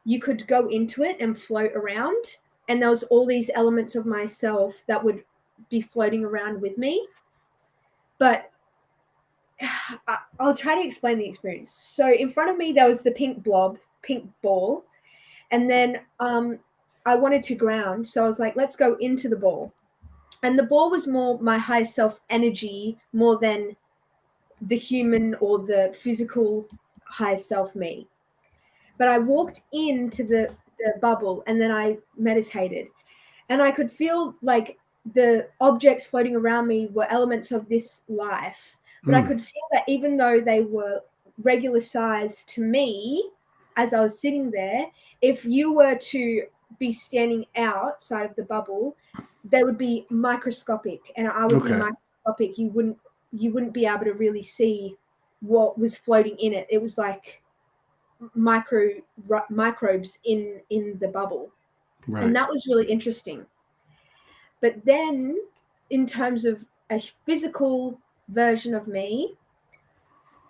you could go into it and float around, and there was all these elements of myself that would be floating around with me. But I'll try to explain the experience. So in front of me there was the pink ball, and then I wanted to ground, so I was like, let's go into the ball. And the ball was more my high self energy more than the human or the physical high self me. But I walked into the bubble, and then I meditated, and I could feel like the objects floating around me were elements of this life. But I Mm. could feel that even though they were regular size to me as I was sitting there, if you were to be standing outside of the bubble, they would be microscopic, and I would be Okay. microscopic. You wouldn't be able to really see what was floating in it. It was like microbes in the bubble, and Right. that was really interesting. But then, in terms of a physical version of me,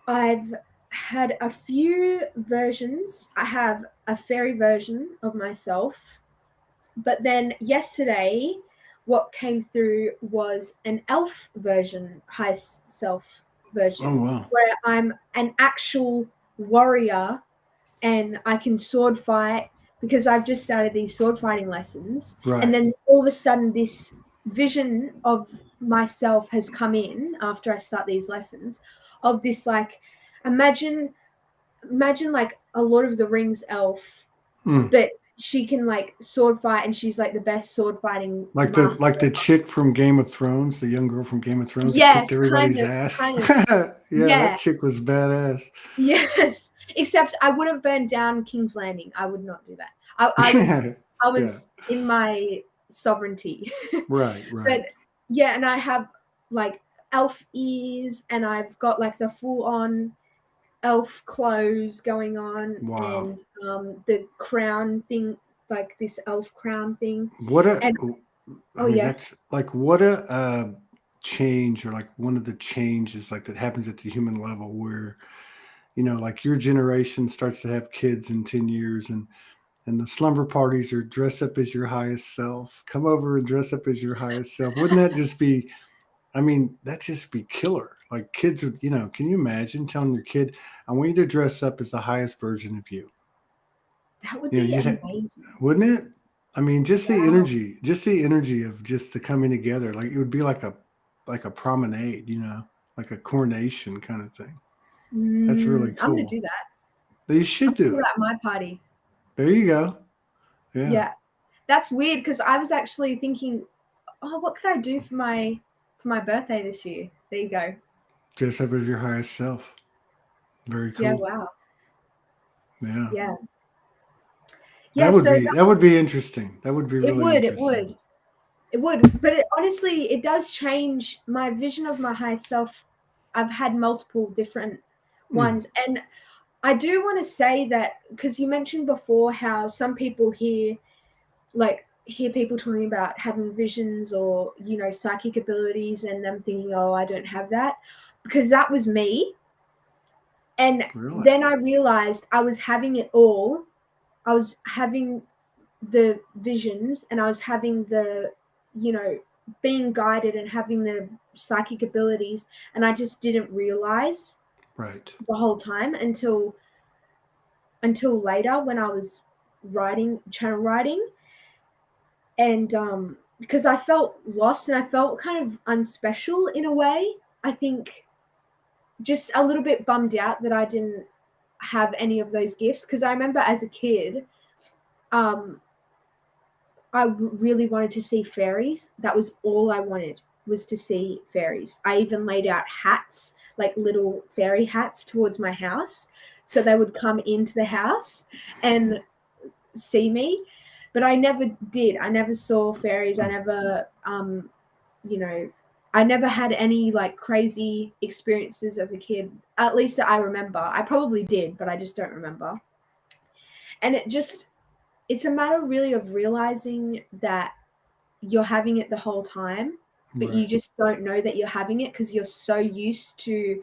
I've had a few versions. I have a fairy version of myself, but then yesterday, what came through was an elf version, high self Oh version, wow. where I'm an actual warrior and I can sword fight, because I've just started these sword fighting lessons. And Right. then all of a sudden, this vision of myself has come in after I start these lessons of this, like, imagine like a Lord of the Rings elf, but she can like sword fight, and she's like the best sword fighting master. the chick from Game of Thrones, the young girl from Game of Thrones that kicked Yes, everybody's ass. kind of. Yeah, that Yeah, chick was badass. yes. Except I wouldn't burn down King's Landing. I would not do that. I Yeah, was in my sovereignty. right, But right. yeah, and I have like elf ears, and I've got like the full on elf clothes going on, Wow. and the crown thing, like this elf crown thing. What a, And I oh mean, yeah. that's like what a change, or like one of the changes like that happens at the human level where, like your generation starts to have kids in 10 years, and the slumber parties are dress up as your highest self. Come over and dress up as your highest self. Wouldn't that just be, I mean, that just be killer. Like kids would, can you imagine telling your kid, I want you to dress up as the highest version of you? That would You know, be you'd amazing. wouldn't it? I mean, Wow. just the energy of just the coming together. Like it would be like a promenade, like a coronation kind of thing. That's really I'm gonna cool. do that. You I'm should gonna do do it it. at my party. There you go. Yeah. Yeah. That's weird because I was actually thinking, oh, what could I do for my birthday this year? There you go. Dress up as your highest self. Very Yeah, cool. wow. Yeah. Yeah. Yeah, so That would be interesting. That would be it really would, it interesting. would. It would. But honestly, it does change my vision of my higher self. I've had multiple different Mm, ones. And I do want to say that because you mentioned before how some people hear people talking about having visions or, psychic abilities, and them thinking, oh, I don't have that. Because that was me. And really? then I realized I was having it all. I was having the visions, and I was having the, you know, being guided and having the psychic abilities, and I just didn't realize Right. the whole time until later when I was channel writing, and because I felt lost and I felt kind of unspecial in a way. I think just a little bit bummed out that I didn't have any of those gifts, because I remember as a kid, um, I really wanted to see fairies. That was all I wanted, was to see fairies. I even laid out hats, like little fairy hats, towards my house, so they would come into the house and see me. But I never did. I never saw fairies. I never, you know, I never had any like crazy experiences as a kid. At least that I remember. I probably did, but I just don't remember. And it's a matter really of realizing that you're having it the whole time, but you Right. just don't know that you're having it because you're so used to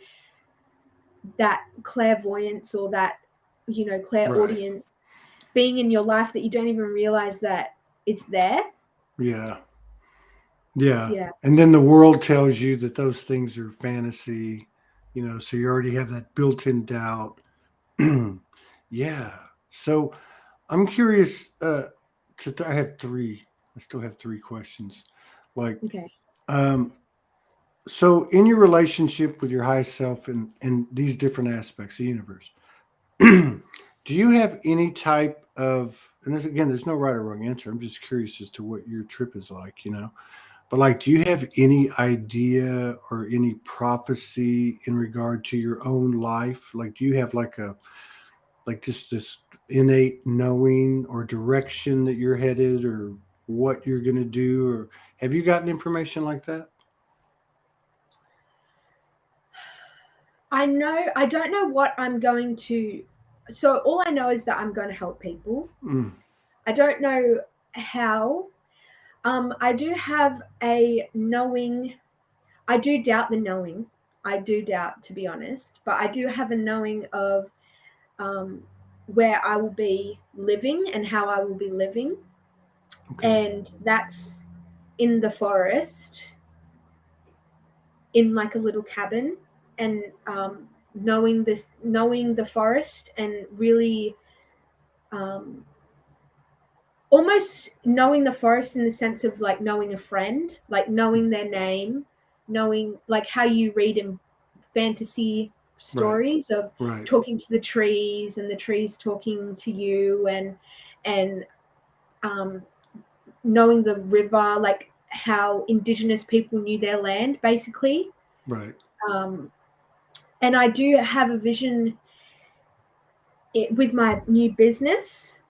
that clairvoyance or that, Right. clairaudience being in your life, that you don't even realize that it's there. Yeah. Yeah. Yeah. And then the world tells you that those things are fantasy, so you already have that built in doubt. Yeah. So I'm curious. I have three. I still have three questions. Like, Okay. um, so in your relationship with your highest self and these different aspects of the universe, do you have any type of, and this, again, there's no right or wrong answer. I'm just curious as to what your trip is like. But like, do you have any idea or any prophecy in regard to your own life? Like, do you have like just this innate knowing or direction that you're headed, or what you're going to do, or have you gotten information like that? I don't know what I'm going to. So all I know is that I'm going to help people. Mm, I don't know how. I do have a knowing. I do doubt the knowing. I do doubt, to be honest, but I do have a knowing of, um, where I will be living and how I will be living, okay. and that's in the forest, in like a little cabin, and knowing the forest, and really, um, almost knowing the forest in the sense of knowing a friend, like knowing their name, knowing like how you read in fantasy stories of Right. talking to the trees and the trees talking to you, and knowing the river, like how indigenous people knew their land, basically. Right. And I do have a vision with my new business.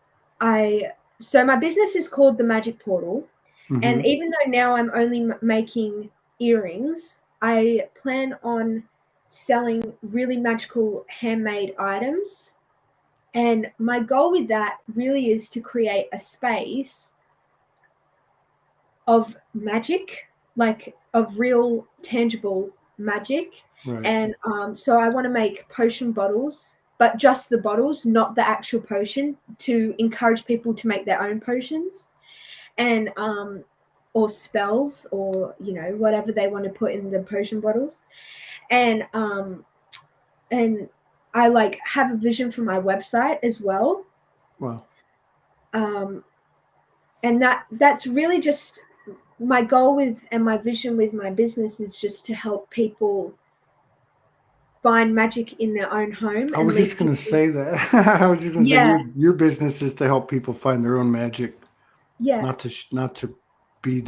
So my business is called the Magic Portal, and even though now I'm only making earrings, I plan on selling really magical handmade items. And my goal with that really is to create a space of magic, like of real tangible magic. Right. And so I want to make potion bottles, but just the bottles, not the actual potion, to encourage people to make their own potions, and or spells, or whatever they want to put in the potion bottles. And I like have a vision for my website as well. Wow. And that's really just my goal with, and my vision with my business, is just to help people find magic in their own home. I was just going to say that. I was just going to say your business is to help people find their own magic. Yeah. Not to be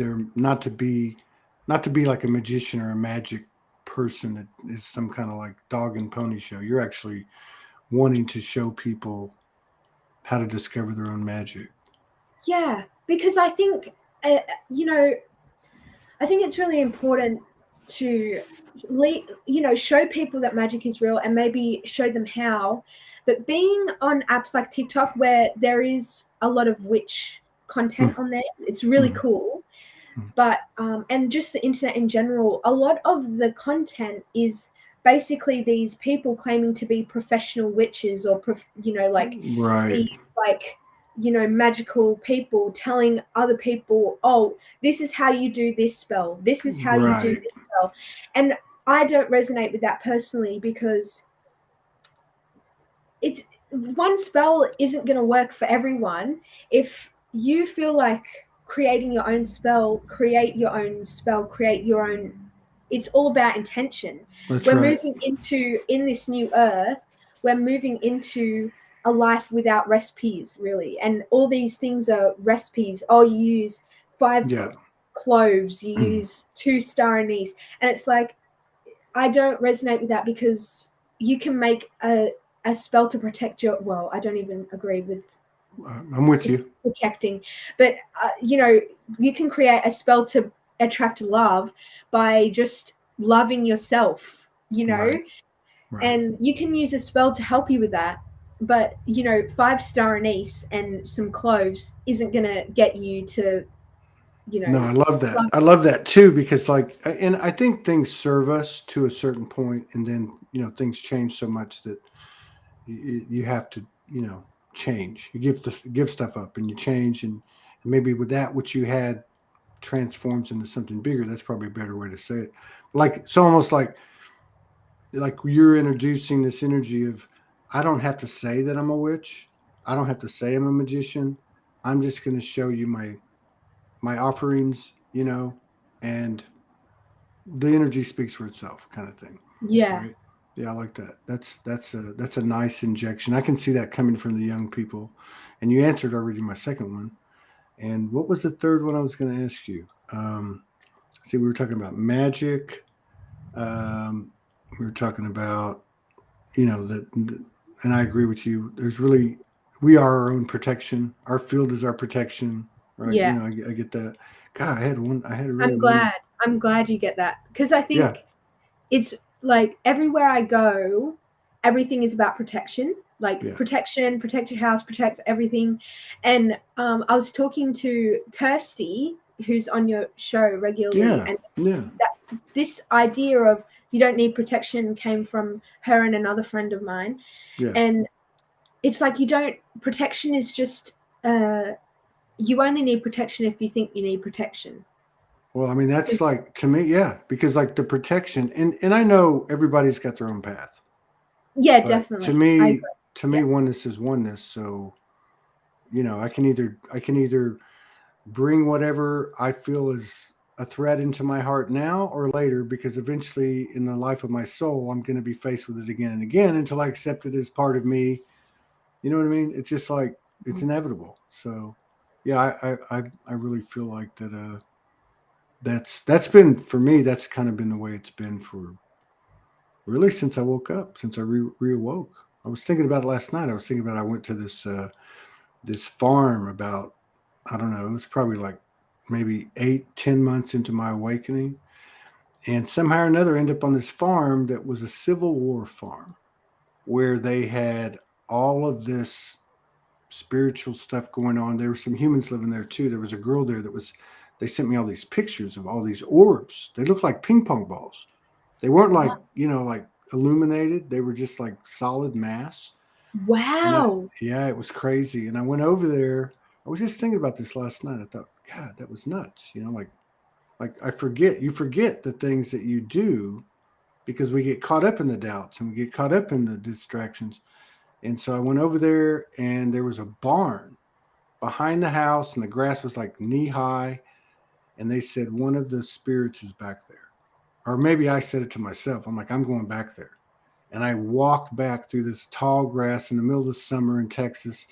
like a magician or a magic person that is some kind of like dog and pony show. You're actually wanting to show people how to discover their own magic. Yeah, because I think I think it's really important to show people that magic is real, and maybe show them how. But being on apps like TikTok, where there is a lot of witch content on there, it's really cool. But and just the internet in general, a lot of the content is basically these people claiming to be professional witches, or Right. magical people telling other people, oh, this is how you do this spell, this is how you do this spell. And I don't resonate with that personally, because one spell isn't going to work for everyone. If you feel like creating your own spell, create your own spell, create your own. It's all about intention. We're moving in this new earth, we're moving into a life without recipes, really. And all these things are recipes. Oh, you use 5 cloves, you use 2 star anise. And it's like, I don't resonate with that, because you can make a spell to protect your, well, I don't even agree with I'm with you. Protecting, but you can create a spell to attract love by just loving yourself, Right. and you can use a spell to help you with that. But 5 star anise and some cloves isn't gonna get you to No, I love that. I love that too, because and I think things serve us to a certain point, and then things change so much that you have to change. You give stuff up, and you change, and maybe with that, what you had transforms into something bigger. That's probably a better way to say it. It's almost like you're introducing this energy of, I don't have to say that I'm a witch. I don't have to say I'm a magician. I'm just going to show you my offerings, and the energy speaks for itself, kind of thing. Yeah. Right? Yeah, I like that. That's a nice injection. I can see that coming from the young people. And you answered already my second one. And what was the third one I was going to ask you? See, we were talking about magic. We were talking about, that, and I agree with you. We are our own protection. Our field is our protection, right? Yeah. I get that. God, I had a really. I'm glad you get that, because I think it's like everywhere I go, everything is about protection. Protection, protect your house, protect everything. And I was talking to Kirsty, who's on your show regularly, and this idea of you don't need protection came from her and another friend of mine. And it's like, protection is just you only need protection if you think you need protection. Well, I mean, that's to me, because the protection, and I know everybody's got their own path. Yeah, definitely. To me, oneness is oneness. So, I can either bring whatever I feel is a threat into my heart now or later, because eventually in the life of my soul, I'm going to be faced with it again and again until I accept it as part of me. You know what I mean? It's just like, it's inevitable. So yeah, I really feel like that, that's been for me, that's kind of been the way it's been for really since I woke up, since I reawoke. I was thinking about it last night. I was thinking about, I went to this farm about, I don't know, it was probably like maybe 8, 10 months into my awakening. And somehow or another end up on this farm that was a Civil War farm where they had all of this spiritual stuff going on. There were some humans living there too. There was a girl there that was, they sent me all these pictures of all these orbs. They looked like ping pong balls. They weren't like, like illuminated. They were just like solid mass. And Wow. yeah, it was crazy. And I went over there. I was just thinking about this last night. I thought, God, that was nuts. Like you forget the things that you do because we get caught up in the doubts and we get caught up in the distractions. And so I went over there and there was a barn behind the house and the grass was like knee high. And they said, one of the spirits is back there. Or maybe I said it to myself. I'm like, I'm going back there. And I walked back through this tall grass in the middle of the summer in Texas,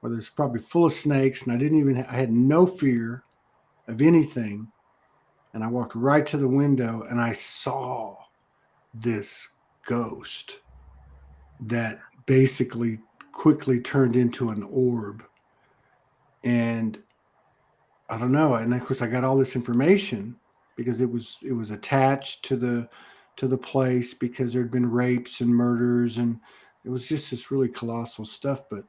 where there's probably full of snakes. And I had no fear of anything. And I walked right to the window and I saw this ghost that basically quickly turned into an orb. And I don't know. And of course I got all this information because it was attached to the place because there'd been rapes and murders, and it was just this really colossal stuff. But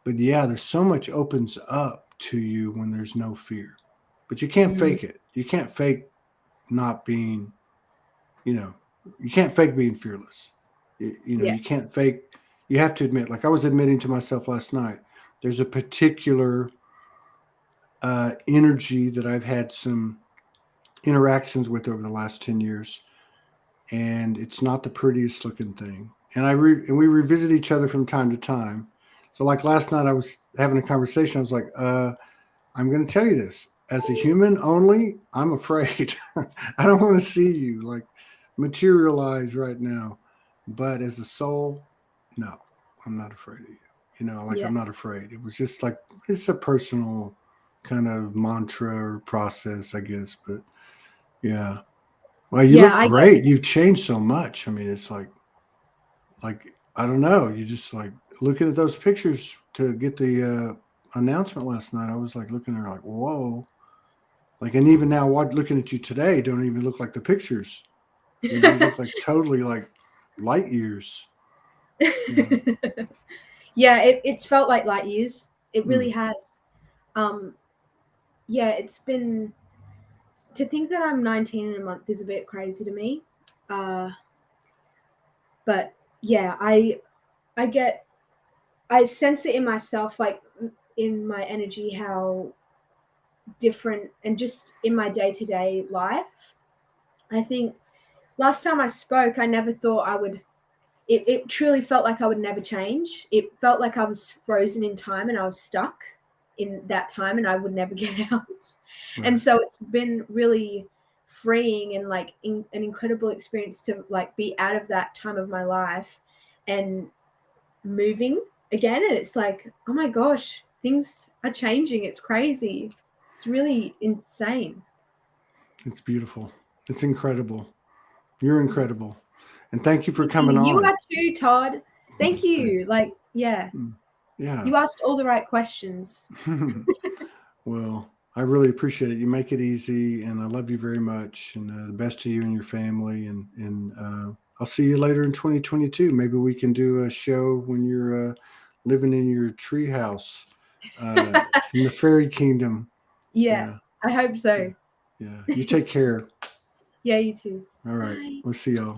yeah, there's so much opens up to you when there's no fear. But you can't Mm, fake it. You can't fake not being, you know, you can't fake being fearless. yeah. You can't fake, you have to admit, like I was admitting to myself last night, there's a particular energy that I've had some interactions with over the last 10 years. And it's not the prettiest looking thing. And and we revisit each other from time to time. So like last night I was having a conversation. I was like, I'm going to tell you this. As a human only, I'm afraid. I don't want to see you like materialize right now. But as a soul, no, I'm not afraid of you. Like Yeah. I'm not afraid. It was just like, it's a personal kind of mantra or process, I guess. But yeah. Well, you Yeah, look I get great. You've changed so much. I mean, it's like I don't know. You just like looking at those pictures to get the announcement last night. I was like looking there, like whoa. Like, and even now, looking at you today, don't even look like the pictures. You look like totally like light years. Yeah. it. Yeah, it's felt like light years. It Mm. really has. Um, yeah, it's been, to think that I'm 19 in a month is a bit crazy to me. Uh, but yeah, I get, I sense it in myself, like in my energy, how different, and just in my day to day life. I think last time I spoke, I never thought I would. It truly felt like I would never change. It felt like I was frozen in time and I was stuck in that time and I would never get out. And Right. so it's been really freeing and like an incredible experience to like be out of that time of my life and moving again. And it's like, oh my gosh, things are changing. It's crazy. It's really insane. It's beautiful. It's incredible. You're incredible. And thank you for Thank you. coming You on. are too, Todd. Thank Thank you. Like, yeah, you. Yeah. you asked all the right questions. Well, I really appreciate it. You make it easy, and I love you very much. And the best to you and your family. And I'll see you later in 2022. Maybe we can do a show when you're living in your treehouse uh, in the fairy kingdom. Yeah, Yeah, I hope yeah, so. yeah. You take care. Yeah, you too. All right, Bye. we'll see y'all.